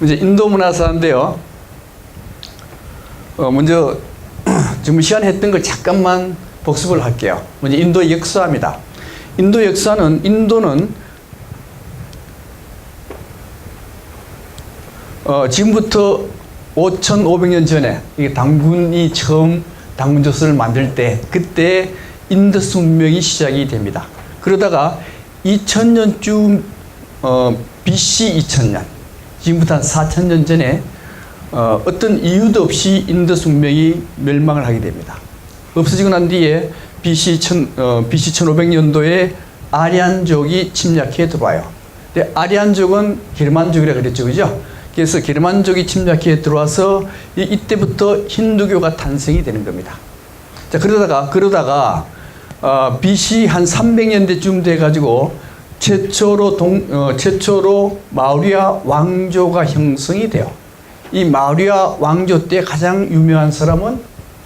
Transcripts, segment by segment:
이제 인도 문화사인데요. 먼저 지금 시간에 했던 걸 잠깐만 복습을 할게요. 먼저 인도의 역사입니다. 인도 역사는 인도는 지금부터 5,500년 전에 이게 당군이 처음 당군조선을 만들 때 그때 인더스 문명이 시작이 됩니다. 그러다가 2000년쯤 BC 2000년 지금부터 한 4000년 전에 어떤 이유도 없이 인더스 문명이 멸망을 하게 됩니다. 없어지고 난 뒤에 BC 1500년도에 아리안족이 침략해 들어와요. 근데 아리안족은 게르만족이라 그랬죠, 그죠? 그래서 게르만족이 침략해 들어와서 이때부터 힌두교가 탄생이 되는 겁니다. 자, 그러다가 BC 한 300년대쯤 돼가지고 최초로 마우리아 왕조가 형성이 돼요. 이 마우리아 왕조 때 가장 유명한 사람은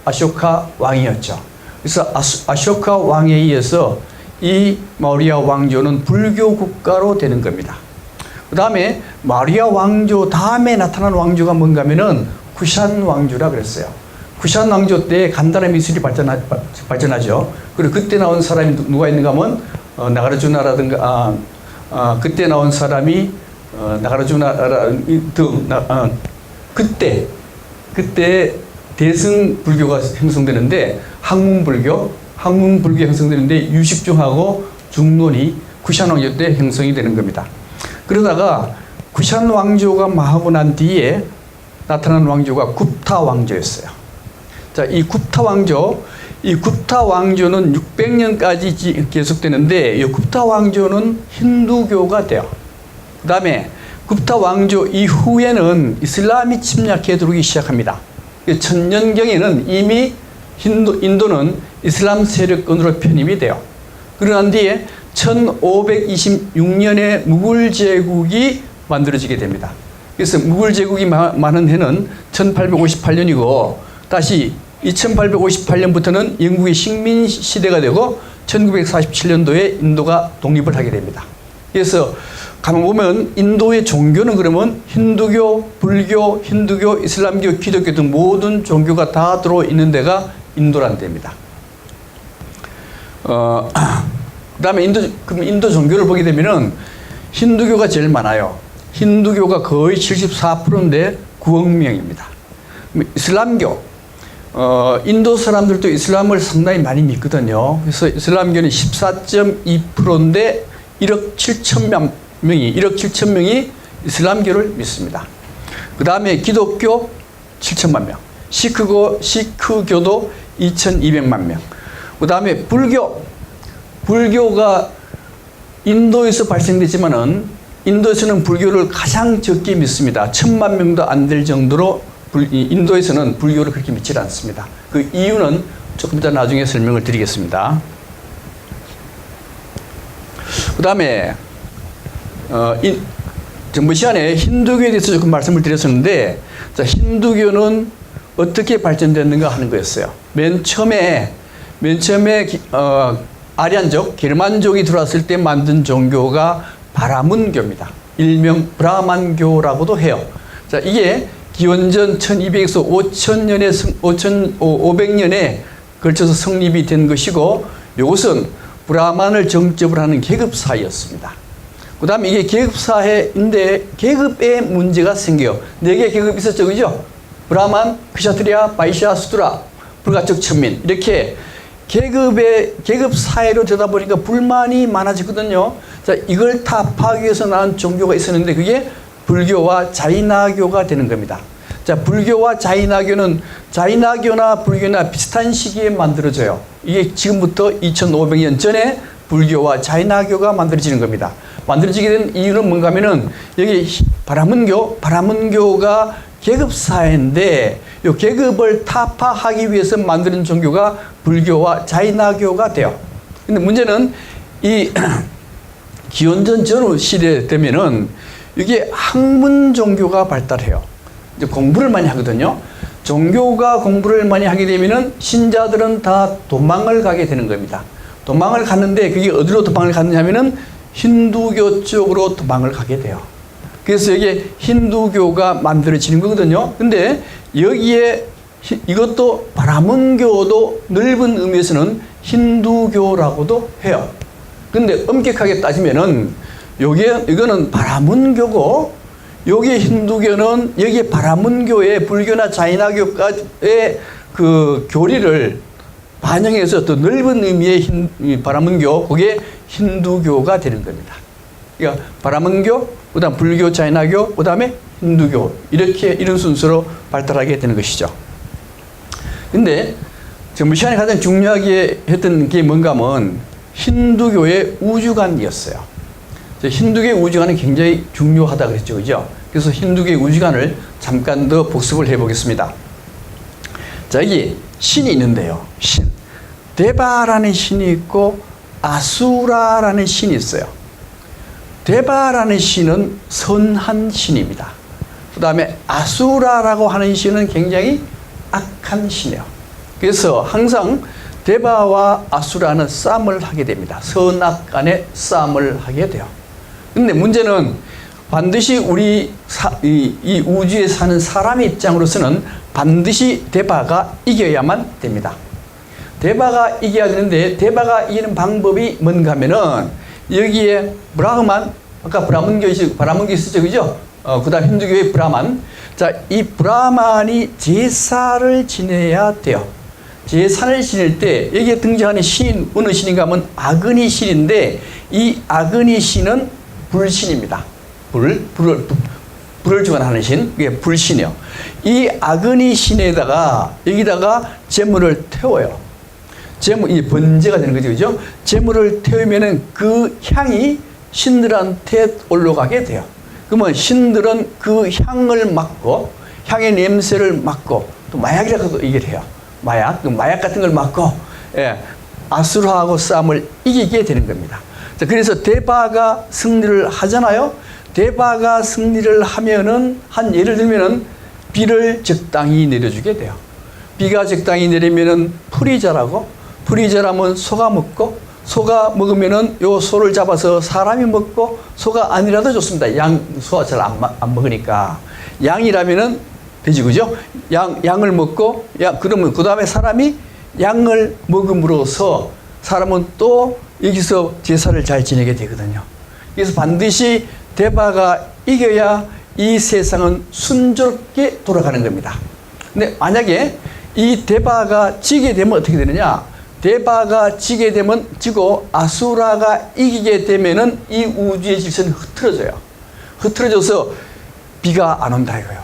아쇼카 왕이었죠. 그래서 아쇼카 왕에 의해서 이 마우리아 왕조는 불교 국가로 되는 겁니다. 그 다음에 마우리아 왕조 다음에 나타난 왕조가 뭔가 하면은 쿠샨 왕조라 그랬어요. 쿠샨 왕조 때 간단한 미술이 발전하죠. 그리고 그때 나온 사람이 누가 있는가 하면 나가르주나라든가 그때 나온 사람이 나가르주나 등 그때 대승 불교가 형성되는데 항문불교 형성되는데 유식종하고 중론이 쿠샨 왕조 때 형성이 되는 겁니다. 그러다가 쿠샨 왕조가 망하고 난 뒤에 나타난 왕조가 굽타 왕조였어요. 자, 이 굽타 왕조는 600년까지 계속되는데 이 굽타 왕조는 힌두교가 돼요. 그 다음에 굽타 왕조 이후에는 이슬람이 침략해 들어오기 시작합니다. 1000년경에는 이미 인도는 이슬람 세력권으로 편입이 돼요. 그러난 뒤에 1526년에 무굴 제국이 만들어지게 됩니다. 그래서 무굴 제국이 많은 해는 1858년이고 다시 2858년부터는 영국의 식민 시대가 되고 1947년도에 인도가 독립을 하게 됩니다. 그래서 가만 보면 인도의 종교는 그러면 힌두교, 불교, 이슬람교, 기독교 등 모든 종교가 다 들어있는 데가 인도라는 데입니다. 그 다음에 인도 종교를 보게 되면은 힌두교가 제일 많아요. 힌두교가 거의 74%인데 9억 명입니다. 이슬람교, 인도 사람들도 이슬람을 상당히 많이 믿거든요. 그래서 이슬람교는 14.2%인데 1억 7천 명이 이슬람교를 믿습니다. 그 다음에 기독교 7천만 명, 시크교도 2,200만 명. 그 다음에 불교가 인도에서 발생됐지만은 인도에서는 불교를 가장 적게 믿습니다. 1000만 명도 안 될 정도로 인도에서는 불교를 그렇게 믿지 않습니다. 그 이유는 조금 이따 나중에 설명을 드리겠습니다. 그 다음에 전번 시간에 힌두교에 대해서 조금 말씀을 드렸었는데, 자, 힌두교는 어떻게 발전됐는가 하는 거였어요. 맨 처음에 아리안족, 게르만족이 들어왔을 때 만든 종교가 바라문교입니다. 일명 브라만교라고도 해요. 자, 이게 기원전 1200에서 500년에 걸쳐서 성립이 된 것이고, 이것은 브라만을 정점으로 하는 계급사였습니다. 그 다음에 이게 계급사회인데 계급에 문제가 생겨요. 4개의 계급이 있었죠, 그죠? 브라만, 크샤트리아, 바이샤, 수드라, 불가촉 천민. 이렇게 계급 사회로 되다 보니까 불만이 많아지거든요. 자, 이걸 타파하기 위해서 나온 종교가 있었는데 그게 불교와 자이나교가 되는 겁니다. 자, 불교와 자이나교나 불교나 비슷한 시기에 만들어져요. 이게 지금부터 2500년 전에 불교와 자이나교가 만들어지는 겁니다. 만들어지게 된 이유는 뭔가 하면은 여기 바라문교가 계급사회인데 이 계급을 타파하기 위해서 만드는 종교가 불교와 자이나교가 돼요. 근데 문제는 이 기원전 전후 시대 되면은 이게 학문 종교가 발달해요. 이제 공부를 많이 하거든요. 종교가 공부를 많이 하게 되면은 신자들은 다 도망을 가게 되는 겁니다. 도망을 갔는데 그게 어디로 도망을 갔느냐면은 힌두교 쪽으로 도망을 가게 돼요. 그래서 여기에 힌두교가 만들어지는 거거든요. 근데 여기에 이것도 바라문교도 넓은 의미에서는 힌두교라고도 해요. 근데 엄격하게 따지면은 이거는 바라문교고, 여기 힌두교는 여기 바라문교의 불교나 자이나교의 그 교리를 반영해서 또 넓은 의미의 바라문교, 그게 힌두교가 되는 겁니다. 그러니까 바라문교, 그다음 불교, 자이나교, 그다음에 힌두교, 이런 순서로 발달하게 되는 것이죠. 근데 정부시간에 가장 중요하게 했던 게 뭔가 하면 힌두교의 우주관이었어요. 힌두교의 우주관은 굉장히 중요하다 그랬죠, 그죠? 그래서 힌두교의 우주관을 잠깐 더 복습을 해보겠습니다. 자, 여기 신이 있는데요. 신. 데바라는 신이 있고 아수라라는 신이 있어요. 데바라는 신은 선한 신입니다. 그 다음에 아수라라고 하는 신은 굉장히 악한 신이에요. 그래서 항상 데바와 아수라는 싸움을 하게 됩니다. 선악 간의 싸움을 하게 돼요. 근데 문제는 반드시 이 우주에 사는 사람의 입장으로서는 반드시 데바가 이겨야만 됩니다. 데바가 이겨야 되는데, 데바가 이기는 방법이 뭔가 하면은 여기에 브라흐만, 아까 바라문교 있었죠, 그죠? 그 다음 힌두교의 브라만. 자, 이 브라만이 제사를 지내야 돼요. 제사를 지낼 때 여기에 등장하는 신, 어느 신인가 하면 아그니 신인데, 이 아그니 신은 불신입니다. 불을 주관하는 신, 그게 불신이요. 이 아그니 신에다가 여기다가 제물을 태워요. 이 번제가 되는 거죠, 그죠? 제물을 태우면은 그 향이 신들한테 올라가게 돼요. 그러면 신들은 그 향을 맡고, 향의 냄새를 맡고, 또 마약이라고도 얘기를 해요. 마약 같은 걸 맡고, 예, 아수라하고 싸움을 이기게 되는 겁니다. 자, 그래서 데바가 승리를 하잖아요. 데바가 승리를 하면은, 예를 들면은 비를 적당히 내려주게 돼요. 비가 적당히 내리면은 풀이 자라고, 풀이 자라면 소가 먹고, 소가 먹으면은 요 소를 잡아서 사람이 먹고, 소가 아니라도 좋습니다. 소가 잘 안 먹으니까. 양이라면은 돼지, 그죠? 양을 먹고, 그러면 그 다음에 사람이 양을 먹음으로써 사람은 또 여기서 제사를 잘 지내게 되거든요. 그래서 반드시 데바가 이겨야 이 세상은 순조롭게 돌아가는 겁니다. 근데 만약에 이 데바가 지게 되면 어떻게 되느냐? 데바가 지고 아수라가 이기게 되면은 이 우주의 질서는 흐트러져요. 흐트러져서 비가 안 온다 이거예요.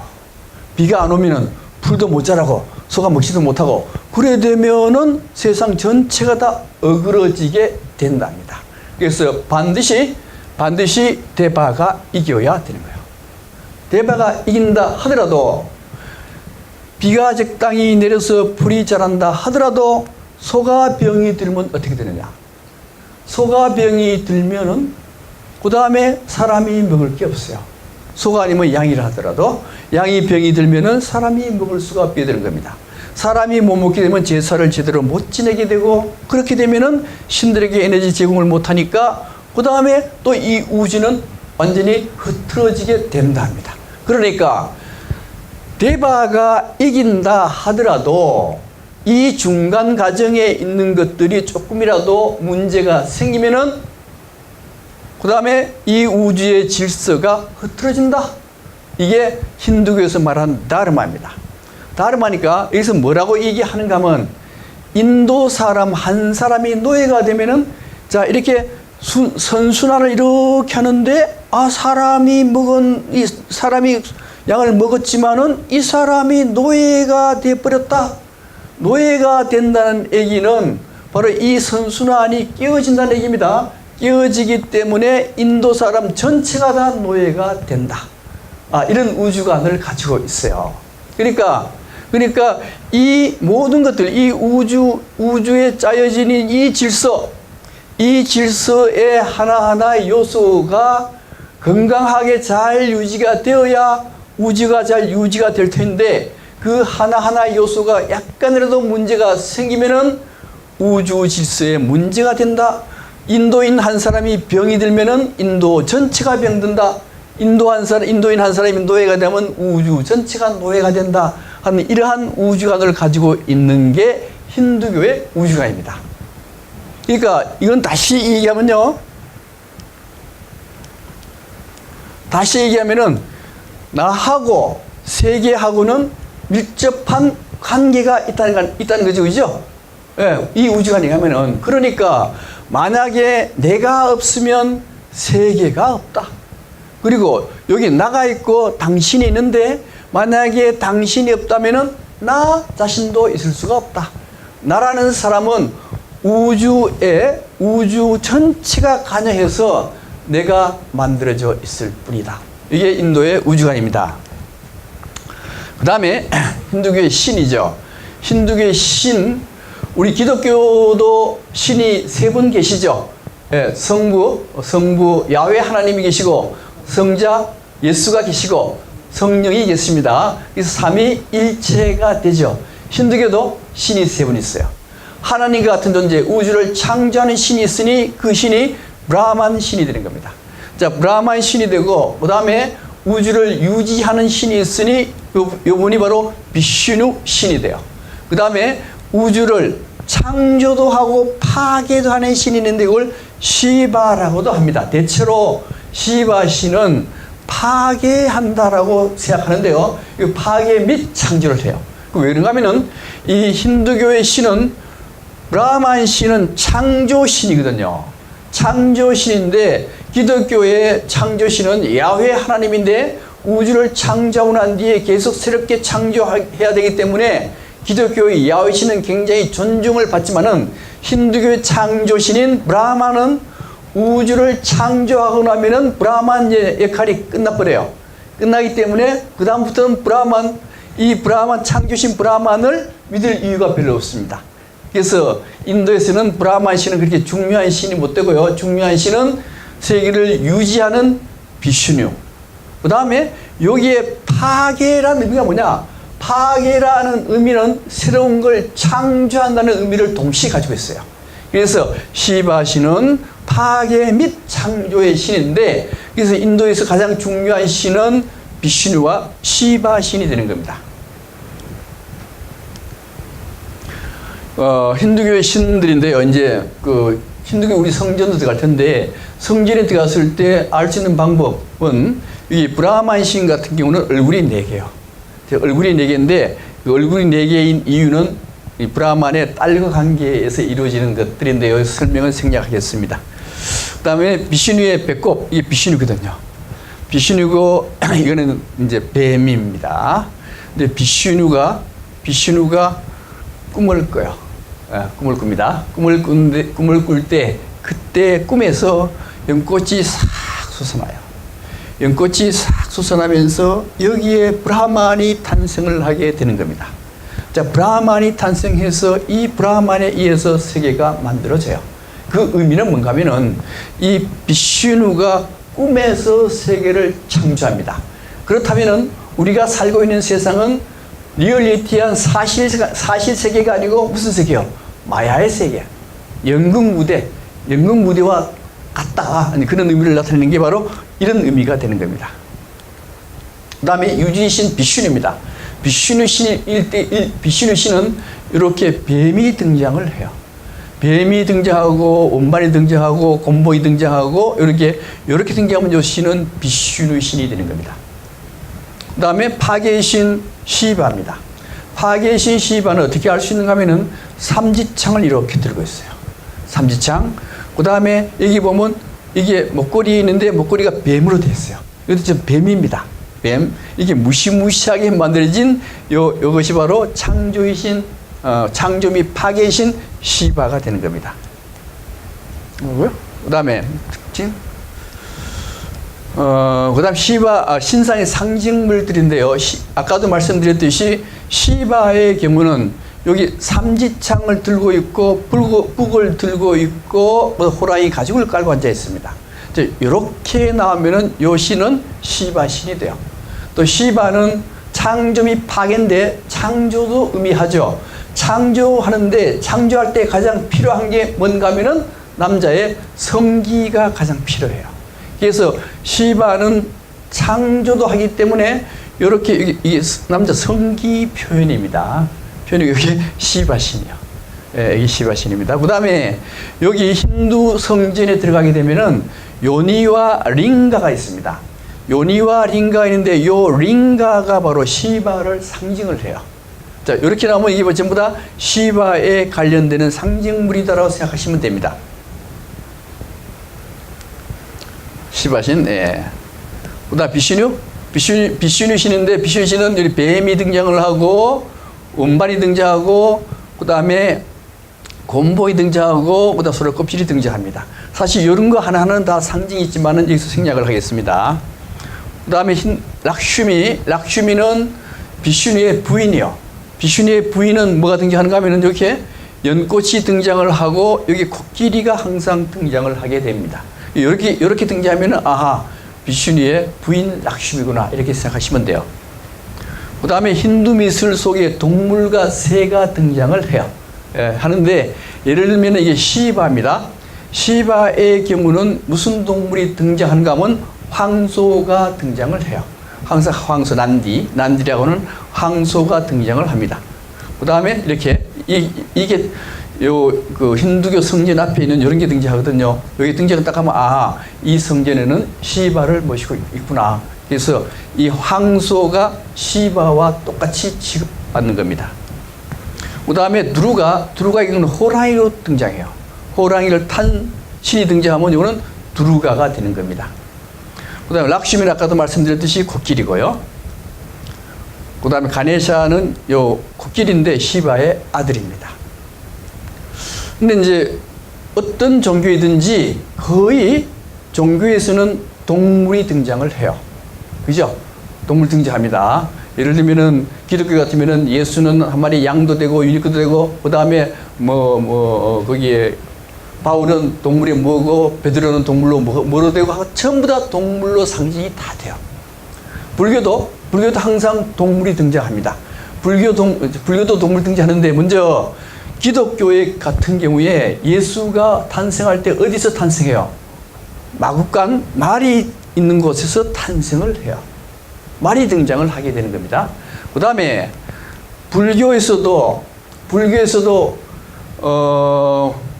비가 안 오면은 풀도 못 자라고 소가 먹지도 못하고, 그래 되면은 세상 전체가 다 어그러지게 된답니다. 그래서 반드시 데바가 이겨야 되는 거예요. 데바가 이긴다 하더라도, 비가 적당히 내려서 풀이 자란다 하더라도 소가 병이 들면 어떻게 되느냐? 소가 병이 들면은 그 다음에 사람이 먹을 게 없어요. 소가 아니면 양이라 하더라도 양이 병이 들면은 사람이 먹을 수가 없게 되는 겁니다. 사람이 못 먹게 되면 제사를 제대로 못 지내게 되고, 그렇게 되면은 신들에게 에너지 제공을 못 하니까 그 다음에 또 이 우주는 완전히 흐트러지게 된다 합니다. 그러니까 데바가 이긴다 하더라도 이 중간 과정에 있는 것들이 조금이라도 문제가 생기면은 그 다음에 이 우주의 질서가 흐트러진다. 이게 힌두교에서 말하는 다르마입니다. 다르마니까 여기서 뭐라고 얘기하는가 하면, 인도 사람 한 사람이 노예가 되면은, 자, 이렇게 선순환을 이렇게 하는데, 사람이 양을 먹었지만은 이 사람이 노예가 되어버렸다. 노예가 된다는 얘기는 바로 이 선순환이 깨어진다는 얘기입니다. 깨어지기 때문에 인도 사람 전체가 다 노예가 된다. 이런 우주관을 가지고 있어요. 그러니까 이 모든 것들, 이 우주에 짜여진 이 질서의 하나하나 요소가 건강하게 잘 유지가 되어야 우주가 잘 유지가 될 텐데, 그 하나하나 요소가 약간이라도 문제가 생기면은 우주 질서에 문제가 된다. 인도인 한 사람이 병이 들면은 인도 전체가 병든다. 인도인 한 사람이 노예가 되면 우주 전체가 노예가 된다 하는 이러한 우주관을 가지고 있는 게 힌두교의 우주관입니다. 그러니까 이건 다시 얘기하면은 나하고 세계하고는 밀접한 관계가 있다는 거죠, 그죠? 예, 이 우주관에 가면은 그러니까 만약에 내가 없으면 세계가 없다. 그리고 여기 나가 있고 당신이 있는데 만약에 당신이 없다면은 나 자신도 있을 수가 없다. 나라는 사람은 우주 전체가 관여해서 내가 만들어져 있을 뿐이다. 이게 인도의 우주관입니다. 그 다음에 힌두교의 신이죠. 힌두교의 신, 우리 기독교도 신이 세 분 계시죠. 예, 성부 야훼 하나님이 계시고 성자 예수가 계시고 성령이 계십니다. 그래서 삼위일체가 되죠. 힌두교도 신이 세 분 있어요. 하나님과 같은 존재, 우주를 창조하는 신이 있으니 그 신이 브라만 신이 되는 겁니다. 자, 브라만 신이 되고 그 다음에 우주를 유지하는 신이 있으니 요분이 바로 비슈누 신이 돼요. 그 다음에 우주를 창조도 하고 파괴도 하는 신이 있는데 이걸 시바라고도 합니다. 대체로 시바 신은 파괴한다라고 생각하는데요. 파괴 및 창조를 해요. 왜 그런가 하면은 이 힌두교의 신은 브라만 신은 창조신이거든요. 창조신인데 기독교의 창조신은 야훼 하나님인데 우주를 창조하고 난 뒤에 계속 새롭게 창조해야 되기 때문에 기독교의 야훼 신은 굉장히 존중을 받지만은 힌두교의 창조신인 브라만은 우주를 창조하고 나면은 브라만의 역할이 끝나버려요. 끝나기 때문에 그 다음부터는 이 브라만 창조신 브라만을 믿을 이유가 별로 없습니다. 그래서 인도에서는 브라만 신은 그렇게 중요한 신이 못 되고요. 중요한 신은 세계를 유지하는 비슈뉴. 그 다음에 여기에 파괴라는 의미가 뭐냐? 파괴라는 의미는 새로운 걸 창조한다는 의미를 동시에 가지고 있어요. 그래서 시바 신은 파괴 및 창조의 신인데 그래서 인도에서 가장 중요한 신은 비슈뉴와 시바 신이 되는 겁니다. 힌두교의 신들인데요. 이제 힌두교 우리 성전도 들어갈 텐데 성전에 들어갔을 때 알 수 있는 방법은 이 브라만 신 같은 경우는 얼굴이 4개예요. 얼굴이 4개인데 그 얼굴이 4개인 이유는 이 브라만의 딸과 관계에서 이루어지는 것들인데요. 설명을 생략하겠습니다. 그 다음에 비슈누의 배꼽, 이게 비슈누거든요. 비슈누고 이거는 이제 뱀입니다. 근데 비슈누가 꿈을 꿔요. 꿈을 꿉니다. 꿈을 꿀 때 그때 꿈에서 연꽃이 싹 솟아나요. 연꽃이 싹 솟아나면서 여기에 브라만이 탄생을 하게 되는 겁니다. 자, 브라만이 탄생해서 이 브라만에 의해서 세계가 만들어져요. 그 의미는 뭔가 하면은 이 비슈누가 꿈에서 세계를 창조합니다. 그렇다면은 우리가 살고 있는 세상은 리얼리티한 사실 세계가 아니고 무슨 세계요? 마야의 세계. 연극 무대와 같다. 그런 의미를 나타내는 게 바로 이런 의미가 되는 겁니다. 그 다음에 유지신 비슈누입니다. 비슈누 신은 이렇게 뱀이 등장을 해요. 뱀이 등장하고 원반이 등장하고 곰보이 등장하고 이렇게 등장하면 이 신은 비슈누 신이 되는 겁니다. 그 다음에 파괴신 시바입니다. 파괴신 시바는 어떻게 알 수 있는가 하면은 삼지창을 이렇게 들고 있어요. 삼지창. 그 다음에 여기 보면 이게 목걸이 있는데 목걸이가 뱀으로 되어 있어요. 이것도 뱀입니다. 뱀. 이게 무시무시하게 만들어진 이것이 바로 창조 및 파괴신 시바가 되는 겁니다. 그 다음에 특징. 그 다음 신상의 상징물들인데요. 아까도 말씀드렸듯이 시바의 경우는 여기 삼지창을 들고 있고 북을 들고 있고 호랑이 가죽을 깔고 앉아 있습니다. 이렇게 나오면은 요 신은 시바 신이 돼요. 또 시바는 창조 및 파괴인데 창조도 의미하죠. 창조하는데 창조할 때 가장 필요한 게 뭔가 하면은 남자의 성기가 가장 필요해요. 그래서 시바는 창조도 하기 때문에 이렇게 이게 남자 성기 표현입니다. 표현이 여기 시바신이요. 예, 여기 시바신입니다. 그 다음에 여기 힌두 성전에 들어가게 되면은 요니와 링가가 있습니다. 요니와 링가가 있는데 요 링가가 바로 시바를 상징을 해요. 자, 이렇게 나오면 이게 전부 다 시바에 관련되는 상징물이다라고 생각하시면 됩니다. 시바신, 예. 그 다음 비슈뉴 신인데 비슈뉴 신은 여기 뱀이 등장을 하고 운반이 등장하고 그 다음에 곰보이 등장하고 그 다음 소라 껍질이 등장합니다. 사실 이런 거 하나하나는 다 상징이 있지만은 여기서 생략을 하겠습니다. 그 다음에 락슈미는 비슈뉴의 부인이요. 비슈뉴의 부인은 뭐가 등장하는가 하면은 이렇게 연꽃이 등장을 하고 여기 코끼리가 항상 등장을 하게 됩니다. 이렇게 등장하면은 아하, 비슈뉴의 부인 락슈미구나 이렇게 생각하시면 돼요. 그 다음에 힌두 미술 속에 동물과 새가 등장을 해요. 예, 하는데 예를 들면 이게 시바입니다. 시바의 경우는 무슨 동물이 등장하는가 하면 황소가 등장을 해요. 항상 황소 난디라고는 황소가 등장을 합니다. 그 다음에 이렇게 이게 그 힌두교 성전 앞에 있는 이런 게 등장하거든요. 여기 등장을 딱 하면 이 성전에는 시바를 모시고 있구나. 그래서 이 황소가 시바와 똑같이 취급받는 겁니다. 그 다음에 두루가 이거는 호랑이로 등장해요. 호랑이를 탄 신이 등장하면 이거는 두루가가 되는 겁니다. 그 다음에 락슈미는 아까도 말씀드렸듯이 코끼리고요. 그 다음에 가네샤는 요 코끼리인데 시바의 아들입니다. 근데 이제 어떤 종교이든지 거의 종교에서는 동물이 등장을 해요. 그죠? 동물 등장합니다. 예를 들면은 기독교 같으면은 예수는 한 마리 양도 되고 유니크도 되고 그 다음에 거기에 바울은 동물이 뭐고 베드로는 동물로 뭐로 되고 전부 다 동물로 상징이 다 돼요. 불교도 항상 동물이 등장합니다. 불교도 동물 등장하는데 먼저 기독교의 같은 경우에 예수가 탄생할 때 어디서 탄생해요? 마구간 말이 있는 곳에서 탄생을 해요. 말이 등장을 하게 되는 겁니다. 그 다음에 불교에서도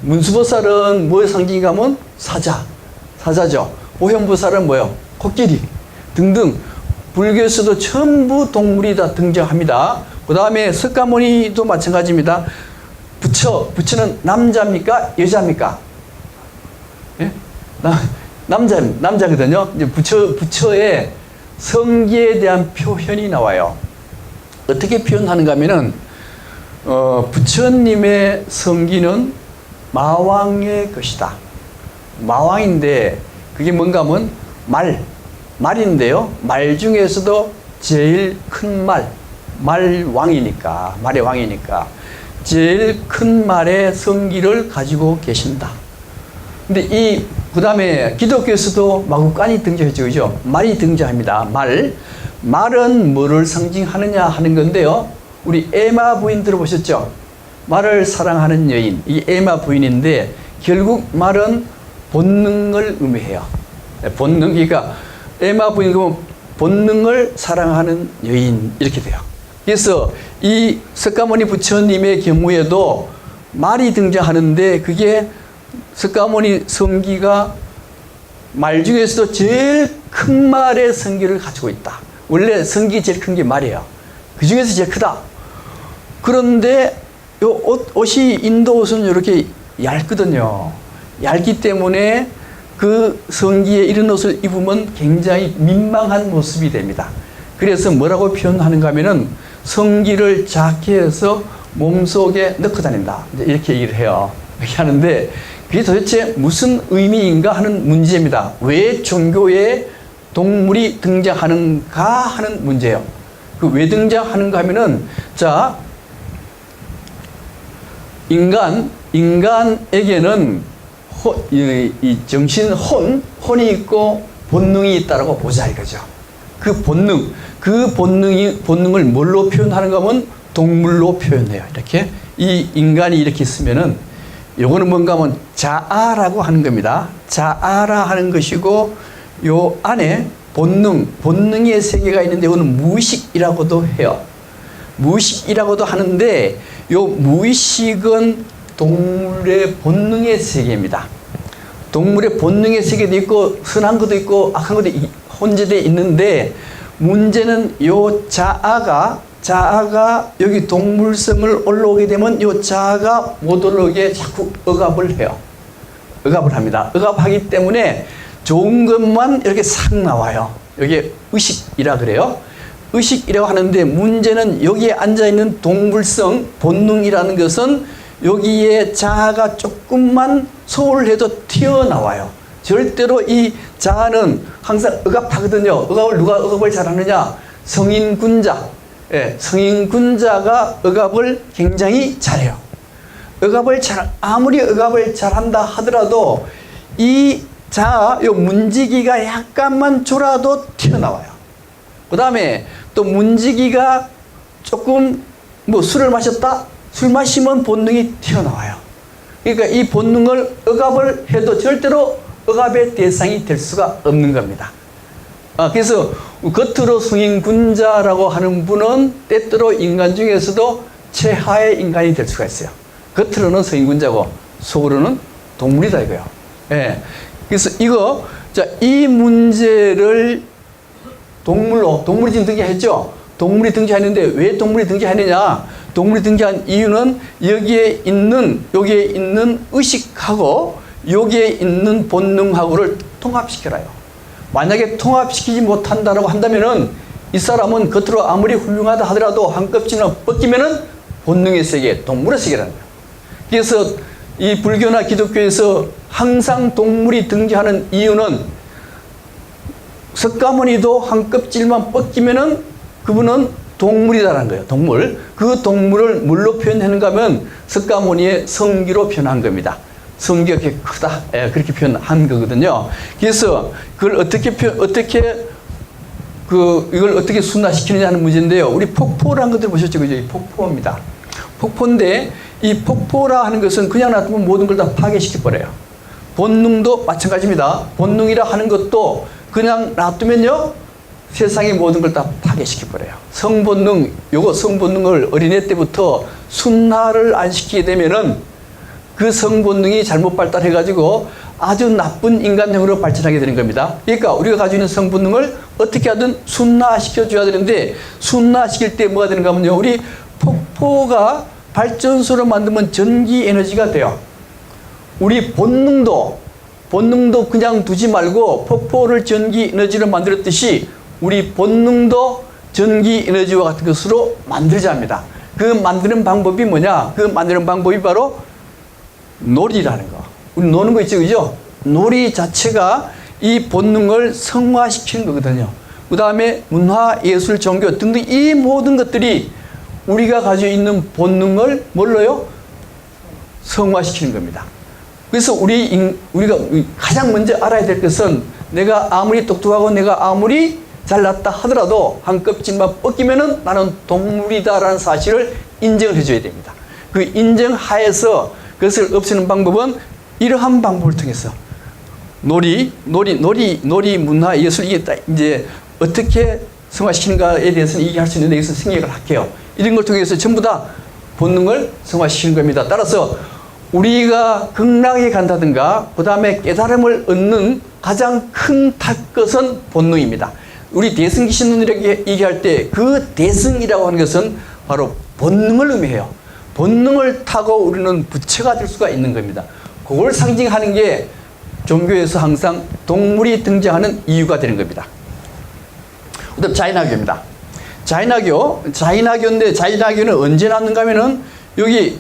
문수보살은 뭐의 상징인가 하면 사자죠. 오현보살은 뭐요? 코끼리 등등 불교에서도 전부 동물이 다 등장합니다. 그 다음에 석가모니도 마찬가지입니다. 부처는 남자입니까? 여자입니까? 예? 남자거든요. 이제 부처의 성기에 대한 표현이 나와요. 어떻게 표현하는가 하면은, 부처님의 성기는 마왕의 것이다. 마왕인데, 그게 뭔가 하면 말인데요. 말 중에서도 제일 큰 말의 왕이니까. 제일 큰 말의 성기를 가지고 계신다. 근데 그 다음에 기독교에서도 마구간이 등장했죠. 그죠? 말이 등장합니다. 말은 뭐를 상징하느냐 하는 건데요. 우리 에마 부인 들어보셨죠? 말을 사랑하는 여인. 이 에마 부인인데 결국 말은 본능을 의미해요. 본능. 그러니까 에마 부인 그러면 본능을 사랑하는 여인 이렇게 돼요. 그래서 이 석가모니 부처님의 경우에도 말이 등장하는데 그게 석가모니 성기가 말 중에서도 제일 큰 말의 성기를 가지고 있다. 원래 성기 제일 큰 게 말이에요. 그 중에서 제일 크다. 그런데 요 옷이 인도 옷은 이렇게 얇거든요. 얇기 때문에 그 성기에 이런 옷을 입으면 굉장히 민망한 모습이 됩니다. 그래서 뭐라고 표현하는가 하면은 성기를 작게 해서 몸속에 넣고 다닌다. 이렇게 얘기를 해요. 이렇게 하는데 그게 도대체 무슨 의미인가 하는 문제입니다. 왜 종교에 동물이 등장하는가 하는 문제예요. 그 왜 등장하는가 하면은 자, 인간에게는 이 정신 혼이 있고 본능이 있다라고 보자 이거죠. 그 본능을 뭘로 표현하는가 하면 동물로 표현해요. 이렇게 이 인간이 이렇게 있으면은 요거는 뭔가 하면 자아라고 하는 겁니다. 자아라 하는 것이고 요 안에 본능의 세계가 있는데 이거는 무의식이라고도 해요. 무의식이라고도 하는데 요 무의식은 동물의 본능의 세계입니다. 동물의 본능의 세계도 있고 선한 것도 있고 악한 것도 혼재되어 있는데 문제는 요 자아가 여기 동물성을 올라오게 되면 요 자아가 못 올라오게 자꾸 억압을 해요. 억압을 합니다. 억압하기 때문에 좋은 것만 이렇게 싹 나와요. 이게 의식이라 그래요. 의식이라고 하는데 문제는 여기에 앉아있는 동물성, 본능이라는 것은 여기에 자아가 조금만 소홀해도 튀어나와요. 절대로 이 자아는 항상 억압하거든요. 억압을 누가 억압을 잘하느냐? 성인군자. 예, 성인군자가 억압을 굉장히 잘해요. 아무리 억압을 잘한다 하더라도 이 자아, 요 문지기가 약간만 졸아도 튀어나와요. 그 다음에 또 문지기가 조금 술을 마셨다? 술 마시면 본능이 튀어나와요. 그러니까 이 본능을 억압을 해도 절대로 억압의 대상이 될 수가 없는 겁니다. 그래서 겉으로 성인군자라고 하는 분은 때때로 인간 중에서도 최하의 인간이 될 수가 있어요. 겉으로는 성인군자고 속으로는 동물이다 이거요. 예. 그래서 이 문제를 동물이 지금 등장했죠? 동물이 등장했는데 왜 동물이 등장했느냐? 동물이 등장한 이유는 여기에 있는 의식하고 여기에 있는 본능하고를 통합시켜라요. 만약에 통합시키지 못한다라고 한다면은 이 사람은 겉으로 아무리 훌륭하다 하더라도 한 껍질만 벗기면은 본능의 세계, 동물의 세계라는 거예요. 그래서 이 불교나 기독교에서 항상 동물이 등장하는 이유는 석가모니도 한 껍질만 벗기면은 그분은 동물이다라는 거예요. 동물. 그 동물을 뭘로 표현하는가 하면 석가모니의 성기로 표현한 겁니다. 성기가 그렇게 크다. 예, 그렇게 표현한 거거든요. 그래서 그걸 이걸 어떻게 순화시키느냐 하는 문제인데요. 우리 폭포라는 것들 보셨죠? 그죠? 폭포입니다. 폭포인데 이 폭포라 하는 것은 그냥 놔두면 모든 걸 다 파괴시켜버려요. 본능도 마찬가지입니다. 본능이라 하는 것도 그냥 놔두면요. 세상의 모든 걸 다 파괴시켜버려요. 성본능을 어린애 때부터 순화를 안 시키게 되면은 그 성본능이 잘못 발달해가지고 아주 나쁜 인간형으로 발전하게 되는 겁니다. 그러니까 우리가 가지고 있는 성본능을 어떻게 하든 순화시켜줘야 되는데 순화시킬 때 뭐가 되는가 하면요. 우리 폭포가 발전소를 만들면 전기 에너지가 돼요. 우리 본능도 그냥 두지 말고 폭포를 전기 에너지로 만들었듯이 우리 본능도 전기 에너지와 같은 것으로 만들자 합니다. 그 만드는 방법이 뭐냐? 그 만드는 방법이 바로 놀이라는 거. 우리 노는 거 있죠, 그죠? 놀이 자체가 이 본능을 성화시키는 거거든요. 그 다음에 문화, 예술, 종교 등등 이 모든 것들이 우리가 가지고 있는 본능을 뭘로요? 성화시키는 겁니다. 그래서 우리가 가장 먼저 알아야 될 것은 내가 아무리 똑똑하고 내가 아무리 잘났다 하더라도 한 껍질만 벗기면은 나는 동물이다라는 사실을 인정을 해줘야 됩니다. 그 인정하에서 그것을 없애는 방법은 이러한 방법을 통해서 놀이, 문화, 예술 이게 이제 어떻게 성화시키는가에 대해서는 얘기할 수 있는데 여기서 생략을 할게요. 이런 걸 통해서 전부 다 본능을 성화시키는 겁니다. 따라서 우리가 극락에 간다든가 그 다음에 깨달음을 얻는 가장 큰 것은 본능입니다. 우리 대승기신론이라고 얘기할 때 그 대승이라고 하는 것은 바로 본능을 의미해요. 본능을 타고 우리는 부처가 될 수가 있는 겁니다. 그걸 상징하는 게 종교에서 항상 동물이 등장하는 이유가 되는 겁니다. 그 다음 자인학교입니다. 자인학교인데 자인학교는 언제 나왔는가 하면은 여기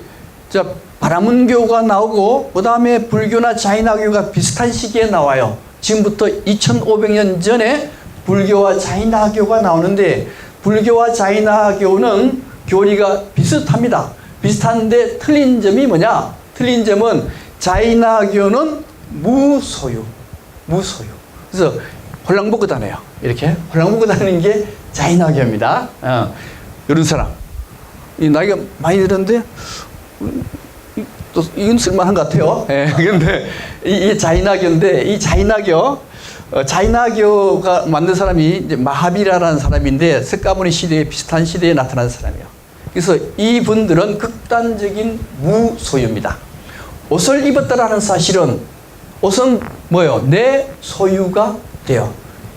바라문교가 나오고 그 다음에 불교나 자인학교가 비슷한 시기에 나와요. 지금부터 2500년 전에 불교와 자인학교가 나오는데 불교와 자인학교는 교리가 비슷합니다. 비슷한데 틀린 점이 뭐냐? 틀린 점은 자인학교는 무소유. 그래서 홀랑 벗고 다녀요. 이렇게 홀랑 벗고 다니는 게 자인학교입니다. 이런 사람. 이 나이가 많이 들었는데 또 이건 쓸만한 것 같아요. 그런데 이 자인학교인데 이 자인학교 자이나교가 만든 사람이 이제 마하비라라는 사람인데 석가모니 시대에 비슷한 시대에 나타난 사람이에요. 그래서 이분들은 극단적인 무소유입니다. 옷을 입었다라는 사실은 옷은 뭐예요? 내 소유가 돼요.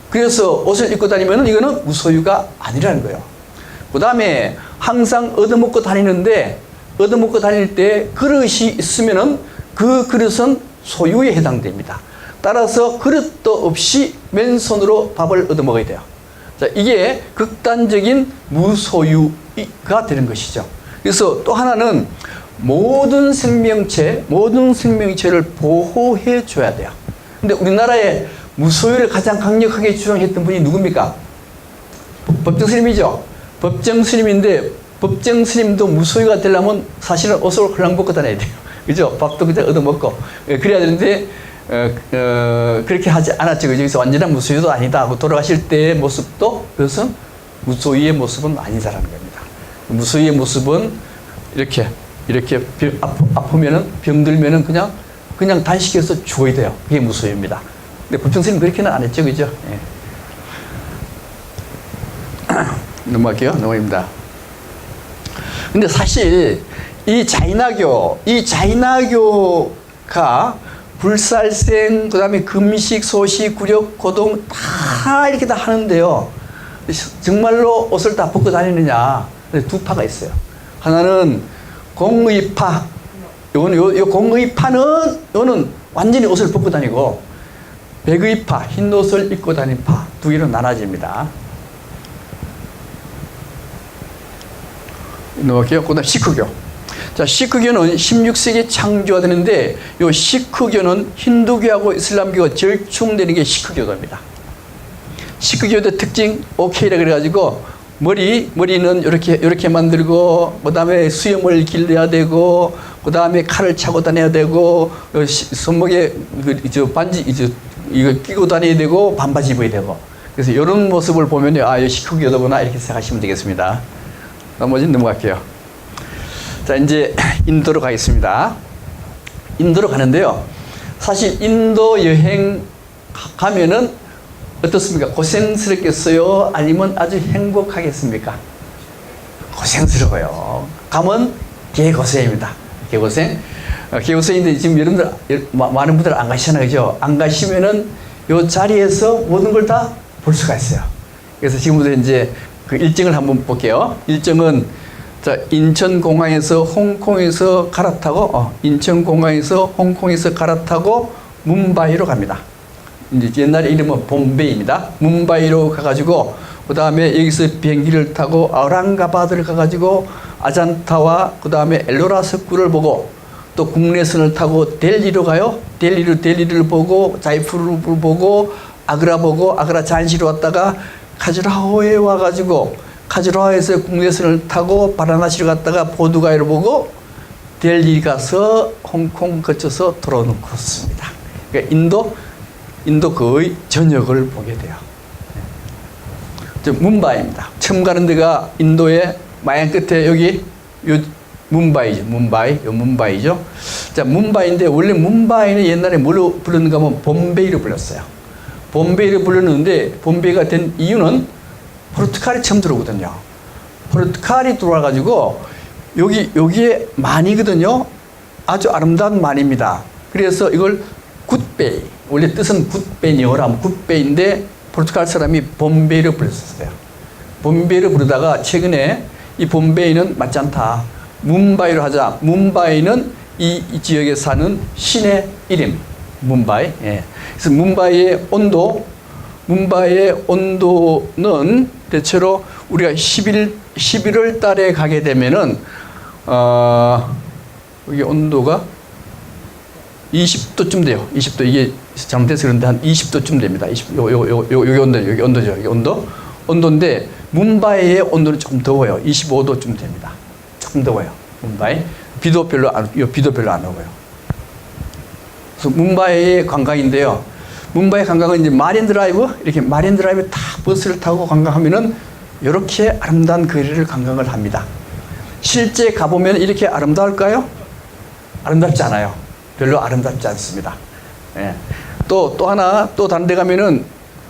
그래서 옷을 입고 다니면 이거는 무소유가 아니라는 거예요. 그 다음에 항상 얻어먹고 다니는데 얻어먹고 다닐 때 그릇이 있으면은 그 그릇은 소유에 해당됩니다. 따라서 그릇도 없이 맨손으로 밥을 얻어먹어야 돼요. 자, 이게 극단적인 무소유가 되는 것이죠. 그래서 또 하나는 모든 생명체를 보호해 줘야 돼요. 근데 우리나라에 무소유를 가장 강력하게 주장했던 분이 누굽니까? 법정 스님인데 법정 스님도 무소유가 되려면 사실은 옷을 헐랑 벗고 다녀야 돼요. 그죠? 밥도 그냥 얻어먹고. 그래야 되는데, 그렇게 하지 않았죠. 그래서 완전한 무소유도 아니다 하고 돌아가실 때의 모습도 그것은 무소유의 모습은 아니다라는 겁니다. 무소유의 모습은 이렇게 아프면은 병들면은 그냥 단식해서 죽어야 돼요. 그게 무소유입니다. 근데 법정 스님 그렇게는 안 했죠. 그죠? 예. 넘어갈게요. 넘어갑니다. 근데 사실 이 자이나교가 불살생, 그 다음에 금식, 소식, 구력, 고동 다 이렇게 다 하는데요. 정말로 옷을 다 벗고 다니느냐? 두 파가 있어요. 하나는 공의파. 요 공의파는 요는 완전히 옷을 벗고 다니고, 백의파, 흰 옷을 입고 다니는 파 두 개로 나눠집니다. 넘어갈게요. 그 다음 시크교. 자, 시크교는 16세기에 창조가 되는데, 이 시크교는 힌두교하고 이슬람교가 절충되는 게 시크교도입니다. 시크교의 특징, 오케이라 그래가지고, 머리는 이렇게 만들고, 그 다음에 수염을 길러야 되고, 그 다음에 칼을 차고 다녀야 되고, 손목에 반지, 이거 끼고 다녀야 되고, 반바지 입어야 되고. 그래서 이런 모습을 보면, 이 시크교도구나, 이렇게 생각하시면 되겠습니다. 나머지 넘어갈게요. 자, 이제 인도로 가겠습니다. 인도로 가는데요. 사실 인도 여행 가면은 어떻습니까? 고생스럽겠어요? 아니면 아주 행복하겠습니까? 고생스러워요. 가면 개고생입니다. 개고생. 개고생인데 지금 여러분들, 많은 분들 안 가시잖아요. 그죠? 안 가시면은 요 자리에서 모든 걸 다 볼 수가 있어요. 그래서 지금부터 이제 그 일정을 한번 볼게요. 일정은 자, 인천공항에서 홍콩에서 갈아타고 인천공항에서 홍콩에서 갈아타고 뭄바이로 갑니다. 이제 옛날에 이름은 봄베이입니다. 뭄바이로 가가지고 그 다음에 여기서 비행기를 타고 아우랑가바드를 가가지고 아잔타와 그 다음에 엘로라 석굴을 보고 또 국내선을 타고 델리로 가요. 델리를 보고 자이푸르를 보고 아그라 보고 아그라 잔시로 왔다가 카즈라호에 와가지고 카즈라호에서 국내선을 타고 바라나시로 갔다가 보두가이를 보고 델리 가서 홍콩 거쳐서 돌아오는 코스입니다. 그러니까 인도 거의 전역을 보게 돼요. 뭄바이입니다. 처음 가는 데가 인도의 마양 끝에 여기 뭄바이죠. 자, 뭄바이인데 원래 뭄바이는 옛날에 뭘로 불렀는가 하면 봄베이로 불렀어요. 봄베이를 불렀는데 봄베이가 된 이유는 포르투갈이 처음 들어오거든요. 포르투갈이 들어와가지고 여기에 만이거든요. 아주 아름다운 만입니다. 그래서 이걸 굿베이, 원래 뜻은 굿베니어라 굿베이인데 포르투갈 사람이 봄베이를 불렀었어요. 봄베이를 부르다가 최근에 이 봄베이는 맞지 않다. 뭄바이로 하자. 뭄바이는 이 지역에 사는 신의 이름. 뭄바이. 예. 그래서 뭄바이의 온도는 대체로 우리가 11월 달에 가게 되면은, 여기 온도가 20도쯤 돼요. 20도. 이게 잘못해서 그런데 한 20도쯤 됩니다. 여기 온도죠. 여기 온도인데, 뭄바이의 온도는 조금 더워요. 25도쯤 됩니다. 조금 더워요. 뭄바이. 비도 별로 안 오고요. 그래서 뭄바이의 관광인데요. 뭄바이 관광은 이제 마린 드라이브 다 버스를 타고 관광하면은 이렇게 아름다운 거리를 관광을 합니다. 실제 가보면 이렇게 아름다울까요? 아름답지 않아요. 별로 아름답지 않습니다. 예. 또 하나, 또 다른 데 가면은,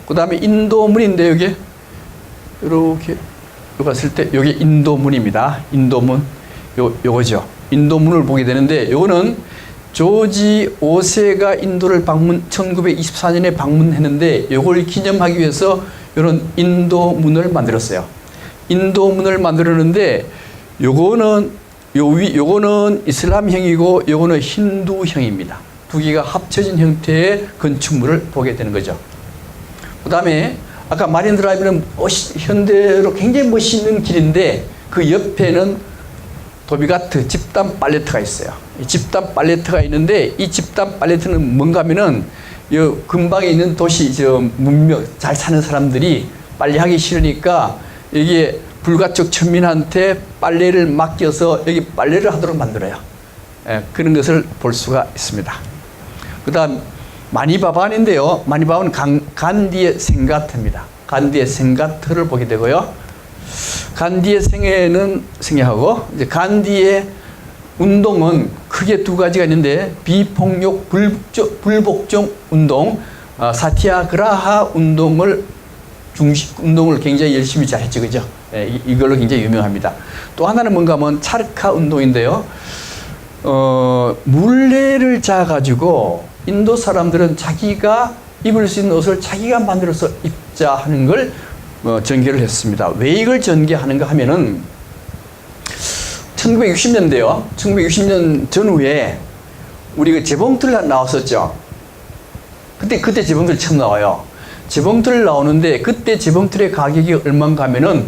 그 다음에 인도문인데, 여기, 이렇게, 여기 갔을 때, 여기 인도문입니다. 인도문. 요거죠. 인도문을 보게 되는데, 요거는 조지 5세가 인도를 1924년에 방문했는데, 요걸 기념하기 위해서 요런 인도문을 만들었어요. 인도문을 만들었는데, 요거는 이슬람형이고, 요거는 힌두형입니다. 두 개가 합쳐진 형태의 건축물을 보게 되는 거죠. 그 다음에 아까 마린 드라이브는 현대로 굉장히 멋있는 길인데 그 옆에는 도비가트 집단 팔레트가 있어요. 이 집단 팔레트가 있는데 이 집단 팔레트는 뭔가 하면은 이 근방에 있는 도시 문명 잘 사는 사람들이 빨래 하기 싫으니까 여기에 불가촉 천민한테 빨래를 맡겨서 여기 빨래를 하도록 만들어요. 그런 것을 볼 수가 있습니다. 그 다음 마니바반인데요. 마니바반은 간디의 생가트입니다. 간디의 생가트를 보게 되고요. 간디의 생애하고 이제 간디의 운동은 크게 두 가지가 있는데 비폭력 불복종 운동, 사티아그라하 운동을 굉장히 열심히 잘 했죠, 그죠? 이걸로 굉장히 유명합니다. 또 하나는 뭔가 하면 차르카 운동인데요. 물레를 짜가지고 인도 사람들은 자기가 입을 수 있는 옷을 자기가 만들어서 입자 하는 걸 전개를 했습니다. 왜 이걸 전개하는가 하면은 1960년대요. 1960년 전후에 우리 그 재봉틀 나왔었죠. 그때 재봉틀 처음 나와요. 재봉틀 나오는데 그때 재봉틀의 가격이 얼마인가 하면은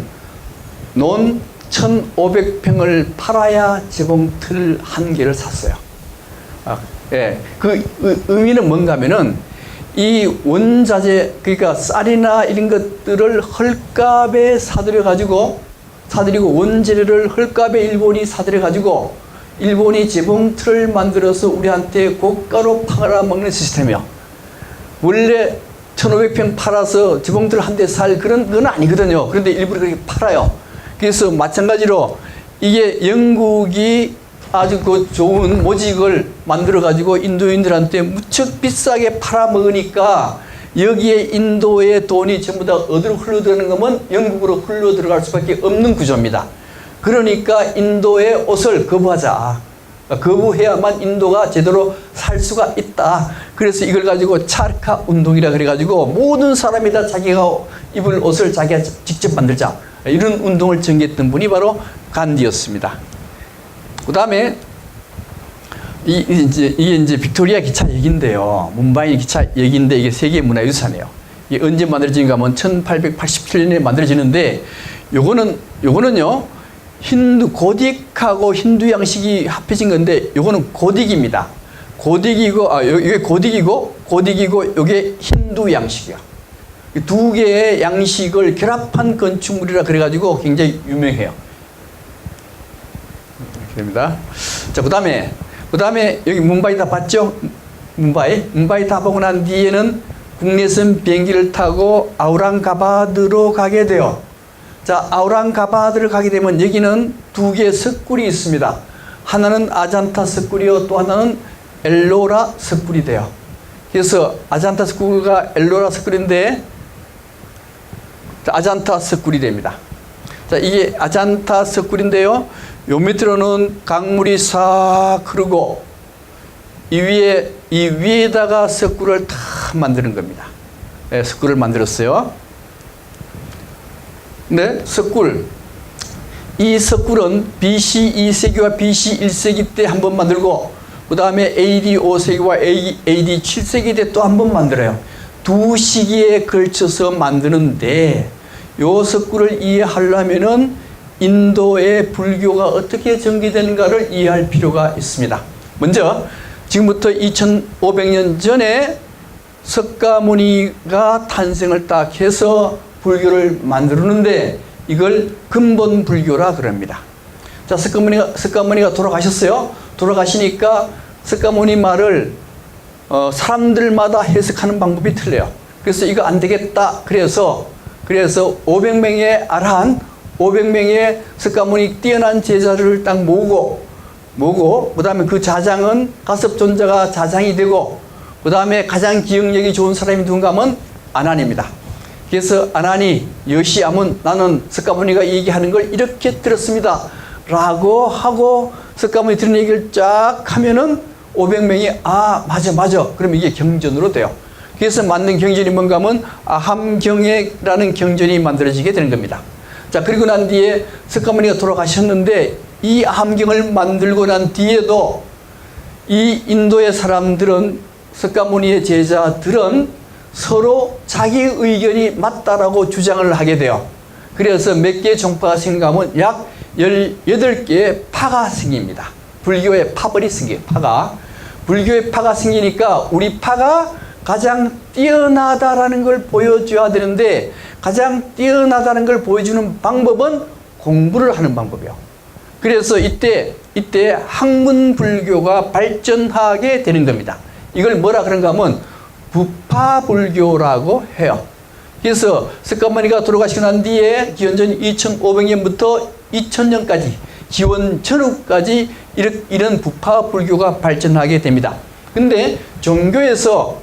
논 1,500평을 팔아야 재봉틀 한 개를 샀어요. 그 의미는 뭔가 하면은 이 원자재, 그러니까 쌀이나 이런 것들을 헐값에 사들여고 원재료를 헐값에 일본이 사들여가지고 일본이 재봉틀을 만들어서 우리한테 고가로 팔아먹는 시스템이요. 원래 1,500평 팔아서 재봉틀 한 대 살 그런 건 아니거든요. 그런데 일부러 그렇게 팔아요. 그래서 마찬가지로 이게 영국이 아주 그 좋은 모직을 만들어가지고 인도인들한테 무척 비싸게 팔아먹으니까 여기에 인도의 돈이 전부 다 어디로 흘러들어가는 거면 영국으로 흘러들어갈 수밖에 없는 구조입니다. 그러니까 인도의 옷을 거부하자. 거부해야만 인도가 제대로 살 수가 있다. 그래서 이걸 가지고 차르카 운동이라 그래가지고 모든 사람이 다 자기가 입을 옷을 자기가 직접 만들자. 이런 운동을 전개했던 분이 바로 간디였습니다. 그 다음에 이게 이제 빅토리아 기차 역인데요. 뭄바이 기차 역인데 이게 세계 문화유산이에요. 이게 언제 만들어진가 하면 1887년에 만들어지는데 요거는요. 고딕하고 힌두 양식이 합해진 건데 요거는 고딕입니다. 이게 고딕이고 요게 힌두 양식이야. 두 개의 양식을 결합한 건축물이라 그래가지고 굉장히 유명해요. 이렇게 됩니다. 자, 그 다음에 여기 뭄바이 다 봤죠? 뭄바이 다 보고 난 뒤에는 국내선 비행기를 타고 아우랑가바드로 가게 돼요. 자, 아우랑가바드를 가게 되면 여기는 두 개의 석굴이 있습니다. 하나는 아잔타 석굴이요, 또 하나는 엘로라 석굴이 돼요. 그래서 아잔타 석굴과 엘로라 석굴인데 아잔타 석굴이 됩니다. 자, 이게 아잔타 석굴인데요. 요 밑으로는 강물이 싹 흐르고 이 위에다가 석굴을 다 만드는 겁니다. 네, 석굴을 만들었어요. 네, 이 석굴은 BC 2세기와 BC 1세기 때 한 번 만들고 그 다음에 AD 5세기와 AD 7세기 때 또 한 번 만들어요. 두 시기에 걸쳐서 만드는데 요 석굴을 이해하려면은 인도의 불교가 어떻게 전개되는가를 이해할 필요가 있습니다. 먼저 지금부터 2500년 전에 석가모니가 탄생을 딱 해서 불교를 만들었는데 이걸 근본 불교라 그럽니다. 자, 석가모니가 돌아가셨어요. 돌아가시니까 석가모니 말을 사람들마다 해석하는 방법이 틀려요. 그래서 이거 안 되겠다. 그래서 500명의 아라한 500명의 석가모니 뛰어난 제자를 딱 모으고 그 다음에 그 자장은 가섭존자가 자장이 되고 그 다음에 가장 기억력이 좋은 사람이 누군가 하면 아난입니다. 그래서 아난이 여시아문 나는 석가모니가 얘기하는 걸 이렇게 들었습니다 라고 하고 석가모니 들은 얘기를 쫙 하면은 500명이 맞아 그러면 이게 경전으로 돼요. 그래서 만든 경전이 뭔가 하면 아함경액이라는 경전이 만들어지게 되는 겁니다. 자, 그리고 난 뒤에 석가모니가 돌아가셨는데 이 아함경을 만들고 난 뒤에도 이 인도의 사람들은 석가모니의 제자들은 서로 자기 의견이 맞다라고 주장을 하게 돼요. 그래서 몇 개의 종파가 생기면 약 18개의 파가 생깁니다. 불교의 파벌이 생겨요. 파가. 불교의 파가 생기니까 우리 파가 가장 뛰어나다라는 걸 보여줘야 되는데 가장 뛰어나다는 걸 보여주는 방법은 공부를 하는 방법이에요. 그래서 이때 학문불교가 발전하게 되는 겁니다. 이걸 뭐라 그런가 하면 부파불교라고 해요. 그래서 석가모니가 돌아가시고 난 뒤에 기원전 2500년부터 2000년까지 기원 전후까지 이런 부파불교가 발전하게 됩니다. 근데 종교에서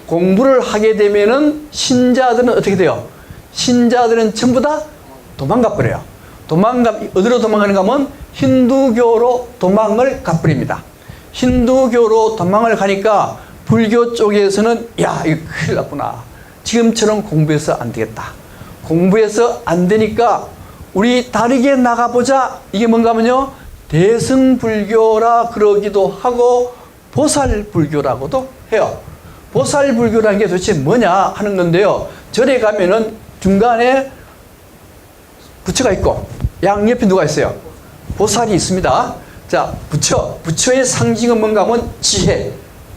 공부를 하게 되면은 신자들은 어떻게 돼요? 신자들은 전부 다 도망가 버려요. 어디로 도망가는가 하면 힌두교로 도망을 가버립니다. 힌두교로 도망을 가니까 불교 쪽에서는 야, 이거 큰일 났구나. 지금처럼 공부해서 안 되겠다. 공부해서 안 되니까 우리 다르게 나가보자. 이게 뭔가 하면요, 대승불교라 그러기도 하고 보살불교라고도 해요. 보살불교라는 게 도대체 뭐냐 하는 건데요, 절에 가면은 중간에 부처가 있고 양옆에 누가 있어요? 보살이 있습니다. 자, 부처의 상징은 뭔가 하면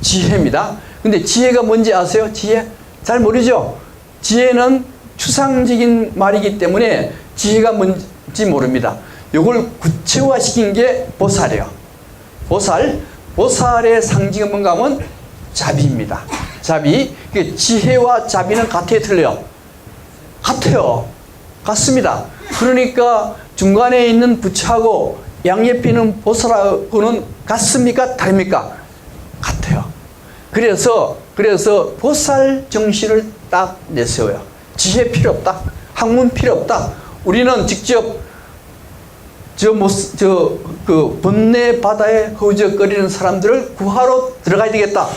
지혜입니다. 근데 지혜가 뭔지 아세요? 지혜? 잘 모르죠? 지혜는 추상적인 말이기 때문에 지혜가 뭔지 모릅니다. 요걸 구체화시킨 게 보살이에요. 보살의 상징은 뭔가 하면 자비입니다. 자비. 지혜와 자비는 같아요, 틀려요? 같아요. 같습니다. 그러니까 중간에 있는 부처하고 양옆에 있는 보살하고는 같습니까? 다릅니까? 같아요. 그래서 보살 정신을 딱 내세워요. 지혜 필요 없다. 학문 필요 없다. 우리는 직접 번뇌 바다에 허우적거리는 사람들을 구하러 들어가야 되겠다.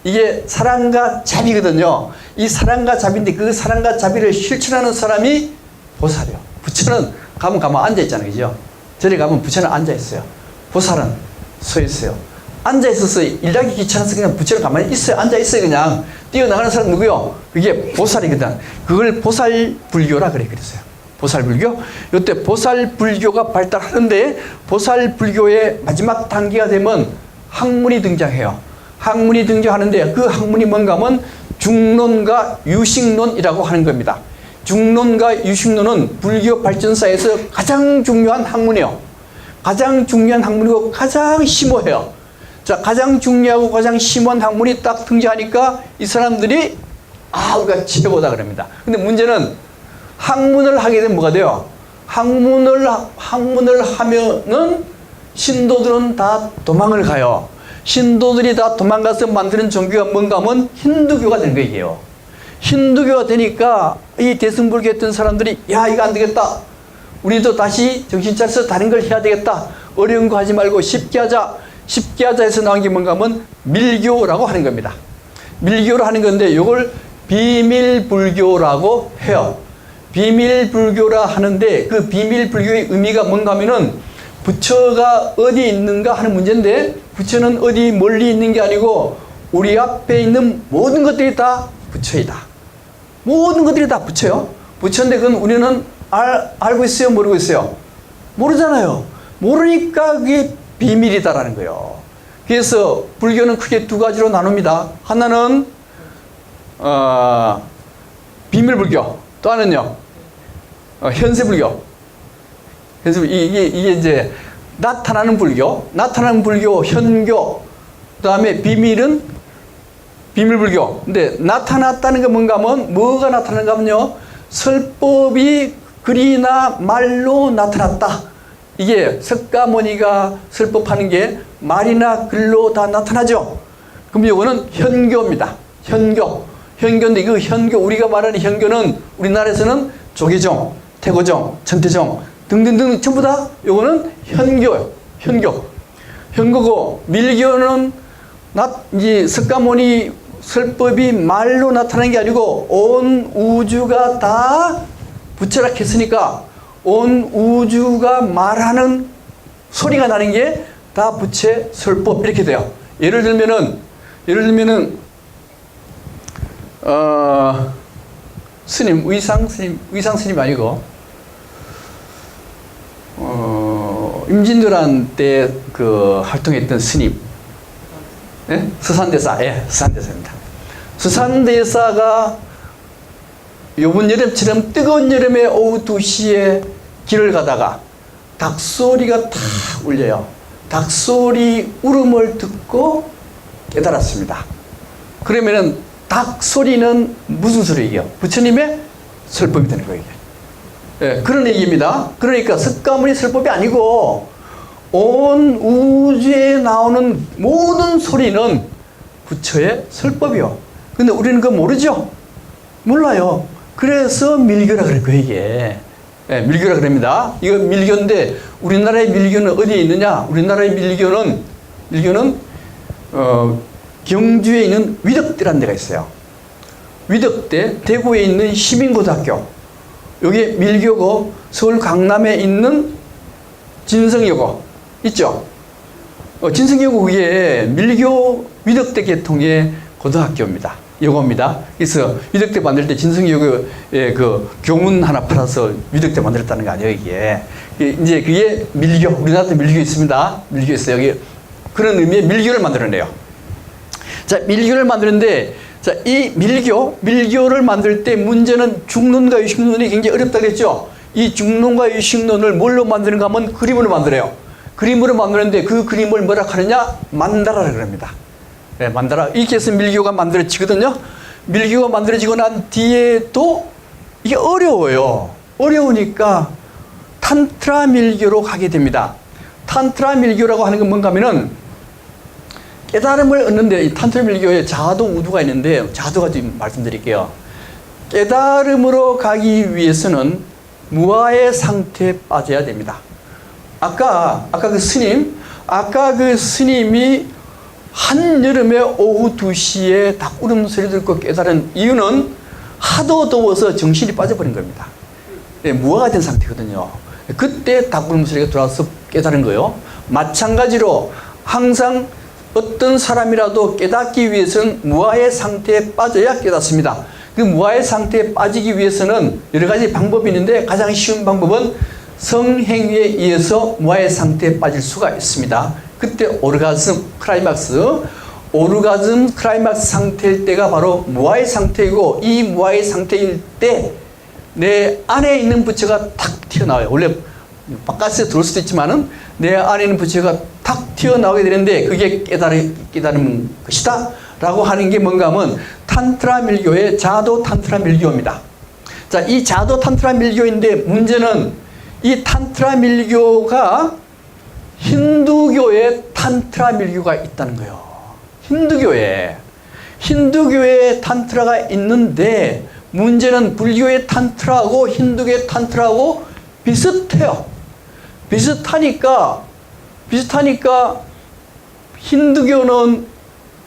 이게 사랑과 자비거든요. 이 사랑과 자비인데 그 사랑과 자비를 실천하는 사람이 보살이요. 부처는 가면 앉아있잖아요. 그죠? 절에 가면 부처는 앉아있어요. 보살은 서있어요. 앉아있어서 일하기 귀찮아서 그냥 부처는 가만히 있어요. 앉아있어요. 그냥 뛰어나가는 사람 누구요? 그게 보살이거든. 그걸 보살불교라 그랬어요. 보살불교? 이때 보살불교가 발달하는데 보살불교의 마지막 단계가 되면 학문이 등장해요. 학문이 등장하는데 그 학문이 뭔가 하면 중론과 유식론이라고 하는 겁니다. 중론과 유식론은 불교 발전사에서 가장 중요한 학문이에요. 가장 중요한 학문이고 가장 심오해요. 자, 가장 중요하고 가장 심오한 학문이 딱 등장하니까 이 사람들이 우리가 최고다 그럽니다. 근데 문제는 학문을 하게 되면 뭐가 돼요? 학문을 하면은 신도들은 다 도망을 가요. 신도들이 다 도망가서 만드는 종교가 뭔가 하면 힌두교가 되는 거예요. 힌두교가 되니까 이 대승불교 했던 사람들이 야, 이거 안 되겠다. 우리도 다시 정신 차려서 다른 걸 해야 되겠다. 어려운 거 하지 말고 쉽게 하자. 쉽게 하자 해서 나온 게 뭔가 하면 밀교라고 하는 겁니다. 밀교로 하는 건데 이걸 비밀불교라고 해요. 비밀불교라 하는데 그 비밀불교의 의미가 뭔가 하면은 부처가 어디 있는가 하는 문제인데 부처는 어디 멀리 있는 게 아니고 우리 앞에 있는 모든 것들이 다 부처이다. 모든 것들이 다 부처요. 부처인데 그건 우리는 알고 있어요? 모르고 있어요? 모르잖아요. 모르니까 그게 비밀이다라는 거예요. 그래서 불교는 크게 두 가지로 나눕니다. 하나는 비밀불교, 또 하나는요 현세불교. 그래서 이게 이제 나타나는 불교, 현교, 그 다음에 비밀은 비밀불교. 근데 나타났다는 게 뭔가 하면 뭐가 나타나는가 하면요, 설법이 글이나 말로 나타났다. 이게 석가모니가 설법하는 게 말이나 글로 다 나타나죠. 그럼 이거는 현교입니다. 현교. 현교인데 그 현교, 우리가 말하는 현교는 우리나라에서는 조계종, 태고종, 천태종 등등등 전부 다 요거는 현교예요. 현교. 현교고 밀교는 이제 석가모니 설법이 말로 나타나는 게 아니고 온 우주가 다 부처라 했으니까 온 우주가 말하는 소리가 나는 게 다 부처의 설법 이렇게 돼요. 예를 들면은 스님, 의상 스님 아니고 임진왜란 때 그 활동했던 스님, 예? 서산대사, 예, 서산대사입니다. 서산대사가 요번 여름처럼 뜨거운 여름에 오후 2시에 길을 가다가 닭소리가 탁 울려요. 닭소리 울음을 듣고 깨달았습니다. 그러면은 닭소리는 무슨 소리예요? 부처님의 설법이 되는 거예요. 예, 그런 얘기입니다. 그러니까 석가모니 설법이 아니고 온 우주에 나오는 모든 소리는 부처의 설법이요. 근데 우리는 그거 모르죠? 몰라요. 그래서 밀교라 그럴 거예요, 이게. 예, 밀교라 그럽니다. 이거 밀교인데 우리나라의 밀교는 어디에 있느냐? 우리나라의 밀교는 경주에 있는 위덕대라는 데가 있어요. 위덕대, 대구에 있는 시민고등학교. 여기 밀교고, 서울 강남에 있는 진성여고 있죠? 진성여고 그게 밀교 위덕대 계통의 고등학교입니다. 여고입니다. 그래서 위덕대 만들 때 진성여고에 그 교문 하나 팔아서 위덕대 만들었다는 거 아니에요, 이게. 이제 그게 밀교, 우리나라도 밀교 있습니다. 밀교 있어요. 여기 그런 의미의 밀교를 만들어내요. 자, 밀교를 만드는데, 자, 이 밀교를 만들 때 문제는 중론과 유식론이 굉장히 어렵다 그랬죠? 이 중론과 유식론을 뭘로 만드는가 하면 그림으로 만들어요. 그림으로 만드는데 그 그림을 뭐라 하느냐? 만다라라고 합니다. 네, 만다라. 이렇게 해서 밀교가 만들어지거든요. 밀교가 만들어지고 난 뒤에도 이게 어려워요. 어려우니까 탄트라 밀교로 가게 됩니다. 탄트라 밀교라고 하는 건 뭔가 하면은 깨달음을 얻는데 이 탄트라 밀교에 자도 우두가 있는데 자도가 좀 말씀드릴게요. 깨달음으로 가기 위해서는 무아의 상태에 빠져야 됩니다. 아까 그 스님이 한여름에 오후 2시에 닭 울음소리 듣고 깨달은 이유는 하도 더워서 정신이 빠져버린 겁니다. 네, 무아가 된 상태거든요. 그때 닭 울음소리가 들어와서 깨달은 거예요. 마찬가지로 항상 어떤 사람이라도 깨닫기 위해서는 무아의 상태에 빠져야 깨닫습니다. 그 무아의 상태에 빠지기 위해서는 여러 가지 방법이 있는데 가장 쉬운 방법은 성행위에 의해서 무아의 상태에 빠질 수가 있습니다. 그때 오르가즘 클라이막스 상태일 때가 바로 무아의 상태이고, 이 무아의 상태일 때 내 안에 있는 부처가 탁 튀어나와요. 원래 바깥에 들어올 수도 있지만은 내 안에 있는 부처가 탁 튀어나오게 되는데 그게 깨달은 것이다 라고 하는 게 뭔가 하면 탄트라 밀교의 자도 탄트라 밀교입니다. 자, 이 자도 탄트라 밀교인데 문제는 이 탄트라 밀교가 힌두교의 탄트라 밀교가 있다는 거예요. 힌두교에 탄트라가 있는데 문제는 불교의 탄트라하고 힌두교의 탄트라하고 비슷해요. 비슷하니까 힌두교는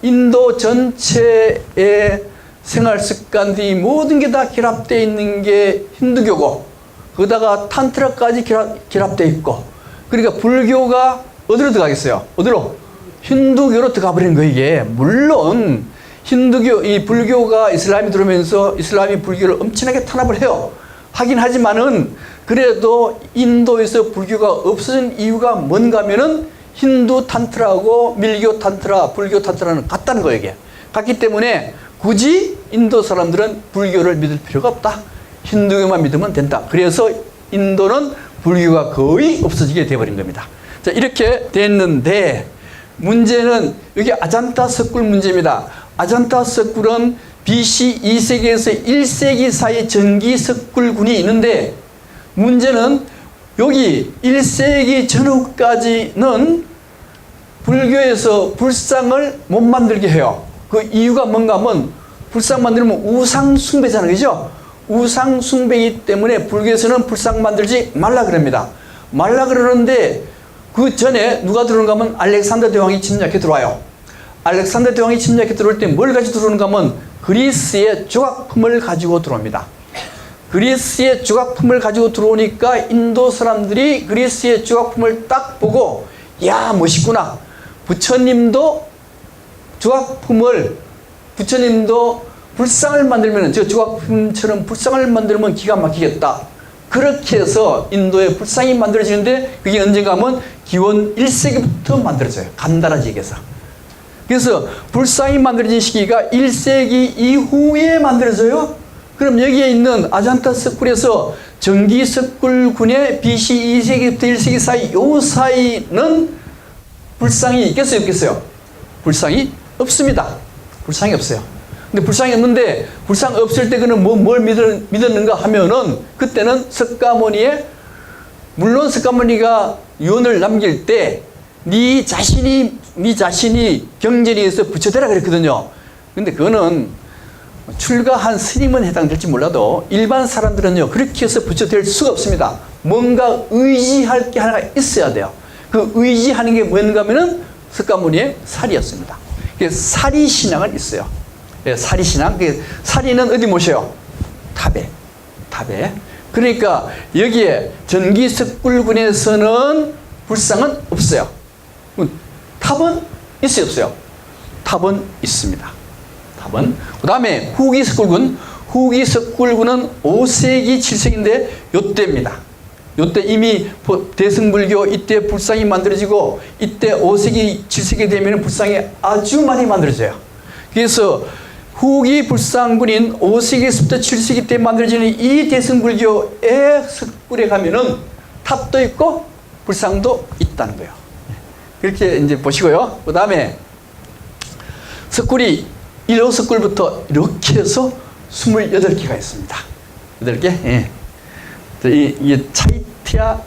인도 전체의 생활 습관들이 모든 게 다 결합되어 있는 게 힌두교고, 거기다가 탄트라까지 결합되어 있고, 그러니까 불교가 어디로 들어가겠어요? 어디로? 힌두교로 들어가 버리는 거예요, 이게. 물론 이 불교가 이슬람이 들어오면서 이슬람이 불교를 엄청나게 탄압을 해요. 하긴 하지만은 그래도 인도에서 불교가 없어진 이유가 뭔가 하면은 힌두 탄트라하고 밀교 탄트라, 불교 탄트라는 같다는 거예요, 이게. 같기 때문에 굳이 인도 사람들은 불교를 믿을 필요가 없다. 힌두교만 믿으면 된다. 그래서 인도는 불교가 거의 없어지게 되어버린 겁니다. 자, 이렇게 됐는데 문제는 여기 아잔타 석굴 문제입니다. 아잔타 석굴은 BC 2세기에서 1세기 사이 전기 석굴군이 있는데 문제는 여기 1세기 전후까지는 불교에서 불상을 못 만들게 해요. 그 이유가 뭔가 하면 불상 만들면 우상 숭배잖아요. 그죠? 우상 숭배이기 때문에 불교에서는 불상 만들지 말라 그럽니다. 말라 그러는데 그 전에 누가 들어오는가 하면 알렉산더 대왕이 침략해 들어와요. 알렉산더 대왕이 침략해 들어올 때 뭘 가지고 들어오는가 하면 그리스의 조각품을 가지고 들어옵니다. 그리스의 조각품을 가지고 들어오니까 인도 사람들이 그리스의 조각품을 딱 보고 야 멋있구나. 부처님도 불상을 만들면 저 조각품처럼 불상을 만들면 기가 막히겠다. 그렇게 해서 인도에 불상이 만들어지는데 그게 언젠가 하면 기원 1세기부터 만들어져요. 간단하게 얘기해서. 그래서 불상이 만들어진 시기가 1세기 이후에 만들어져요. 그럼 여기에 있는 아잔타 석굴에서 정기 석굴군의 BC 2세기부터 1세기 사이 요 사이는 불상이 있겠어요? 없겠어요? 불상이 없습니다. 불상이 없어요. 근데 불상이 없는데 불상 없을 때 그는 뭘 믿었는가 하면은 그때는 석가모니의 물론 석가모니가 유언을 남길 때 네 자신이 경전에서 부처되라 그랬거든요. 근데 그거는 출가한 스님은 해당될지 몰라도 일반 사람들은요 그렇게 해서 부처될 수가 없습니다. 뭔가 의지할 게 하나가 있어야 돼요. 그 의지하는 게 뭔가 하면은 석가모니의 사리였습니다. 사리 신앙은 있어요. 사리 신앙. 사리는 어디 모셔요? 탑에. 그러니까 여기에 전기석굴군에서는 불상은 없어요. 탑은 있어요, 없어요? 탑은 있습니다. 그 다음에 후기석굴군. 후기석굴군은 5세기, 7세기인데 요때입니다. 요때 이미 대승불교 이때 불상이 만들어지고 이때 5세기, 7세기 되면 불상이 아주 많이 만들어져요. 그래서 후기 불상군인 5세기부터 7세기 때 만들어지는 이 대승불교의 석굴에 가면은 탑도 있고 불상도 있다는 거예요. 그렇게 이제 보시고요. 그 다음에 석굴이 1호 석굴부터 이렇게 해서 28개가 있습니다. 8개? 예. 이게 차이티아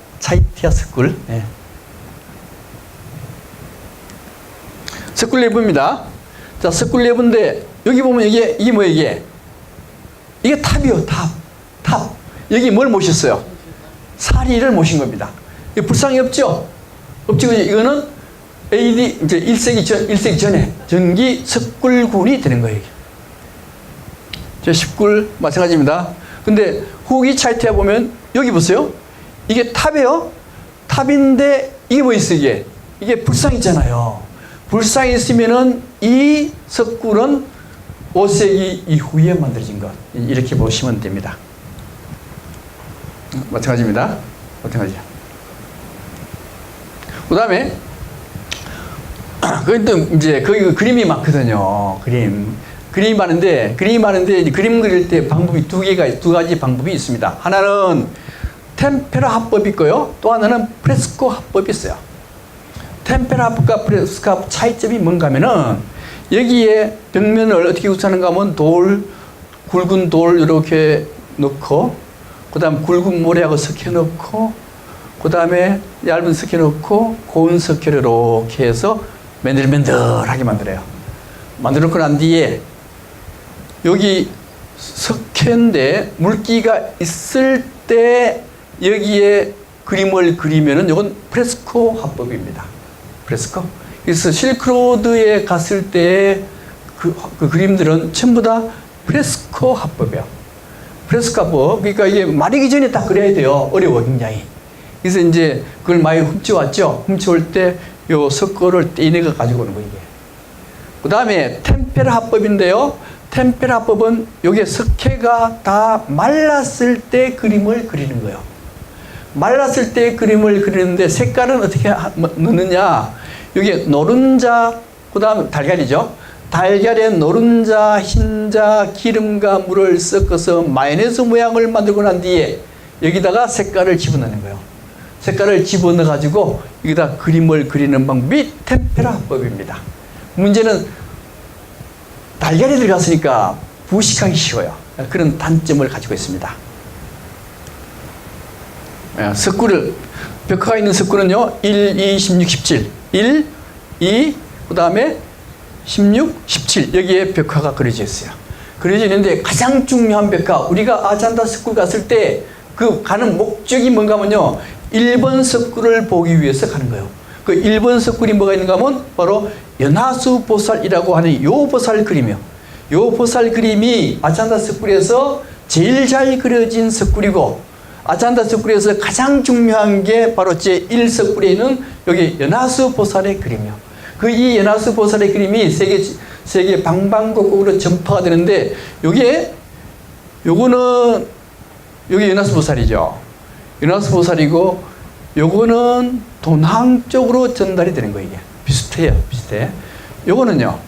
석굴. 예. 석굴 내부입니다. 자, 석굴 내부인데 여기 보면 이게 뭐예요, 이게 탑이요, 탑. 여기 뭘 모셨어요? 사리를 모신 겁니다. 불상이 없죠? 없죠. 이거는 AD, 이제 1세기 전에 전기 석굴군이 되는 거예요. 저 십굴 마찬가지입니다. 근데 후기 차이티아 보면 여기 보세요. 이게 탑이에요. 탑인데 이게 뭐 있어요, 이게 불상 있잖아요. 불상이 있으면은 이 석굴은 5세기 이후에 만들어진 것. 이렇게 보시면 됩니다. 마찬가지입니다. 마찬가지야. 그 다음에, 그런데 이제 거기 그림이 많거든요. 그림이 많은데 그림 그릴 때 방법이 두 가지 방법이 있습니다. 하나는 템페라 화법이 있고요. 또 하나는 프레스코 화법이 있어요. 템페라 화법과 프레스코 화법 차이점이 뭔가 하면은 여기에 벽면을 어떻게 구성하는가 하면 굵은 돌 이렇게 넣고, 그 다음 굵은 모래하고 석회 넣고, 그 다음에 얇은 석회 넣고, 고운 석회를 이렇게 해서 맨들맨들하게 만들어요. 만들고 난 뒤에 여기 석회인데 물기가 있을 때 여기에 그림을 그리면은 이건 프레스코 화법입니다. 프레스코. 그래서 실크로드에 갔을 때 그 그림들은 전부 다 프레스코 화법이에요. 프레스코 화법. 그러니까 이게 마르기 전에 딱 그려야 돼요. 어려워, 굉장히. 그래서 이제 그걸 많이 훔쳐왔죠. 훔쳐올 때 요 석고를 떼내가 가지고 오는 거예요, 이게. 그 다음에 템페라 화법인데요. 템페라 화법은 여기에 석회가 다 말랐을 때 그림을 그리는 거예요. 말랐을 때 그림을 그리는데 색깔은 어떻게 넣느냐. 여기에 노른자, 그 다음 달걀이죠. 달걀에 노른자, 흰자, 기름과 물을 섞어서 마요네즈 모양을 만들고 난 뒤에 여기다가 색깔을 집어넣는 거예요. 색깔을 집어넣어 가지고 여기다 그림을 그리는 방법이 템페라 화법입니다. 문제는 달걀이 들어갔으니까 부식하기 쉬워요. 그런 단점을 가지고 있습니다. 석굴을, 벽화가 있는 석굴은요, 1, 2, 16, 17. 1, 2, 그 다음에 16, 17 여기에 벽화가 그려져 있어요. 그려져 있는데 가장 중요한 벽화, 우리가 아잔다 스쿨 갔을 때 그 가는 목적이 뭔가 하면요, 1번 석굴을 보기 위해서 가는 거예요. 그 1번 석굴이 뭐가 있는가 하면 바로 연하수 보살이라고 하는 요 보살 그림이요. 요 보살 그림이 아잔다 석굴에서 제일 잘 그려진 석굴이고, 아잔다 석굴에서 가장 중요한 게 바로 제1석굴에 있는 여기 연하수 보살의 그림이요. 그 이 연하수 보살의 그림이 세계 방방곡곡으로 전파가 되는데, 요거는 여기 연하수 보살이죠. 연하수 보살이고, 요거는 동항 쪽으로 전달이 되는 거예요. 이게 비슷해요. 비슷해. 요거는요,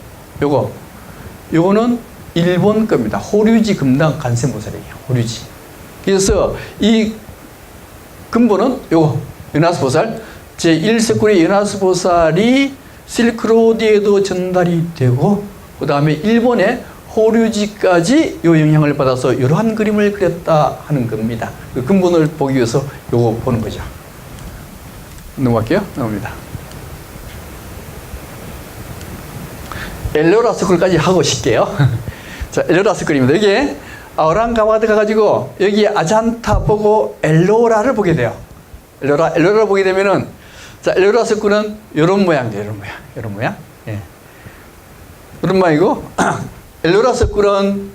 요거는 일본 겁니다. 호류지 금당 간센보살이에요. 호류지. 그래서 이 근본은 요거 연하수 보살, 제1석굴의 연하수 보살이 실크로드에도 전달이 되고, 그 다음에 일본의 호류지까지 요 영향을 받아서 이러한 그림을 그렸다 하는 겁니다. 그 근본을 보기 위해서 요거 보는 거죠. 넘어갈게요. 넘어갑니다. 엘로라 스쿨까지 하고 싶게요. 자, 엘로라 스쿨입니다. 여기에 아우랑가바드 가가지고 여기 아잔타 보고 엘로라를 보게 돼요. 엘로라를 보게 되면은, 자, 엘로라 스쿨은 이런 모양이에요. 이런 모양. 예. 이런 모양이고, 엘로라 스쿨은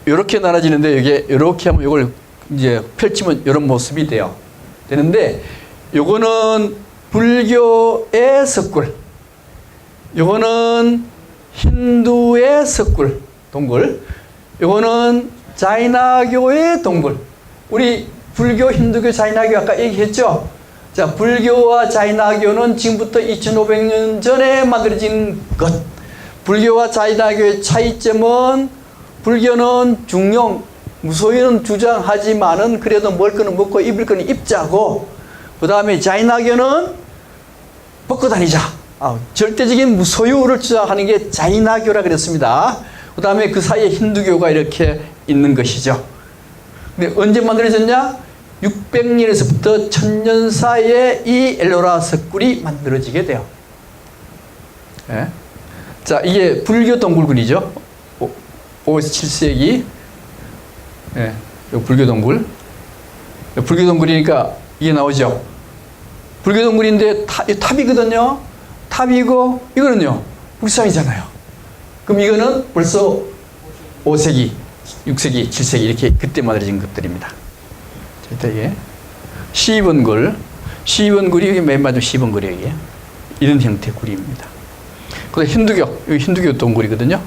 이렇게 나눠지는데, 이게 이렇게 하면 이걸 이제 펼치면 이런 모습이 되는데, 요거는 불교의 석굴, 요거는 힌두의 석굴, 동굴, 요거는 자이나교의 동굴. 우리 불교, 힌두교, 자이나교 아까 얘기했죠? 자, 불교와 자이나교는 지금부터 2500년 전에 만들어진 것. 불교와 자이나교의 차이점은, 불교는 중용, 무소유는 주장하지만은 그래도 먹을 거는 먹고 입을 거는 입자고, 그 다음에 자이나교는 벗고 다니자. 절대적인 무소유를 주장하는 게 자이나교라 그랬습니다. 그 다음에 그 사이에 힌두교가 이렇게 있는 것이죠. 근데 언제 만들어졌냐? 600년에서부터 1000년 사이에 이 엘로라 석굴이 만들어지게 돼요. 예. 자, 이게 불교 동굴군이죠. 5에서 7세기. 예. 불교 동굴. 불교 동굴이니까 이게 나오죠. 불교 동굴인데 탑이거든요. 탑이고, 이거는요, 불상이잖아요. 그럼 이거는 벌써 5세기, 6세기, 7세기 이렇게 그때 만들어진 것들입니다. 자, 이게 시원굴이 여기 맨 마지막 시원굴이 여기 이런 형태의 굴입니다. 그다음 힌두교, 여기 힌두교 동굴이거든요.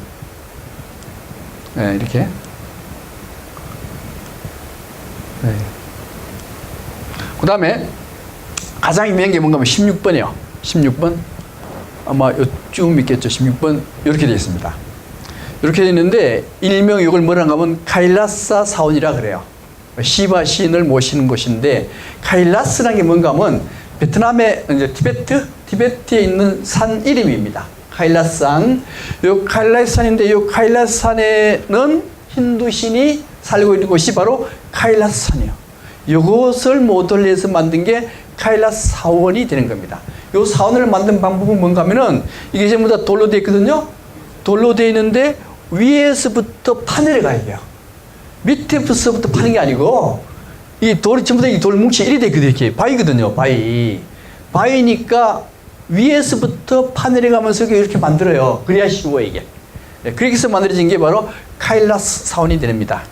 네, 이렇게. 네. 그 다음에 가장 유명한 게 뭔가 하면 16번이에요. 16번. 아마 요쯤 있겠죠. 16번. 이렇게 되어 있습니다. 이렇게 되어 있는데, 일명 이걸 뭐라고 하면 카일라사 사원이라 그래요. 시바 시인을 모시는 곳인데, 카일라스라는 게 뭔가 하면 베트남의 이제 티베트에 있는 산 이름입니다. 카일라스산. 요 카일라스산인데, 요 카일라스산에는 힌두 신이 살고 있는 곳이 바로 카일라스산이에요. 이것을 모델로 해서 만든 게 카일라스 사원이 되는 겁니다. 이 사원을 만든 방법은 뭔가 하면은, 이게 전부 다 돌로 되어 있거든요. 돌로 되어 있는데 위에서부터 파내려 가야 돼요. 밑에서부터 파는 게 아니고, 이 돌이 전부 다 이 돌 뭉치 이리 되어 있거든요. 이렇게 바위거든요. 바위니까 위에서부터 파내려 가면서 이렇게 만들어요. 그래야 쉬워요, 이게. 그렇게 해서 만들어진 게 바로 카일라스 사원이 됩니다.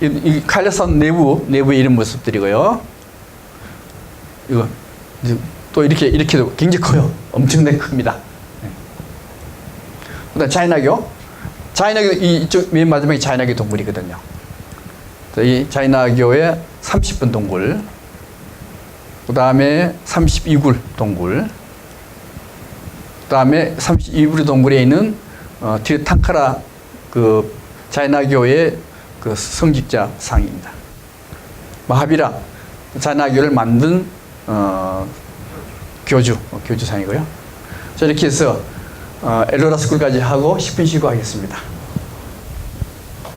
이 카일라스 사원 내부의 이런 모습들이고요. 이거 또 이렇게도 굉장히 커요. 엄청나게 큽니다. 그다음 자이나교 이쪽 맨 마지막에 자이나교 동굴이거든요. 이 자이나교의 30번 동굴, 그 다음에 32굴 동굴, 그 다음에 32굴 동굴에 있는 티르탕카라 그 자이나교의 그 성직자 상입니다. 마하비라 자이나교를 만든 교주상이고요. 자, 이렇게 해서 엘로라 스쿨까지 하고 10분 쉬고 하겠습니다.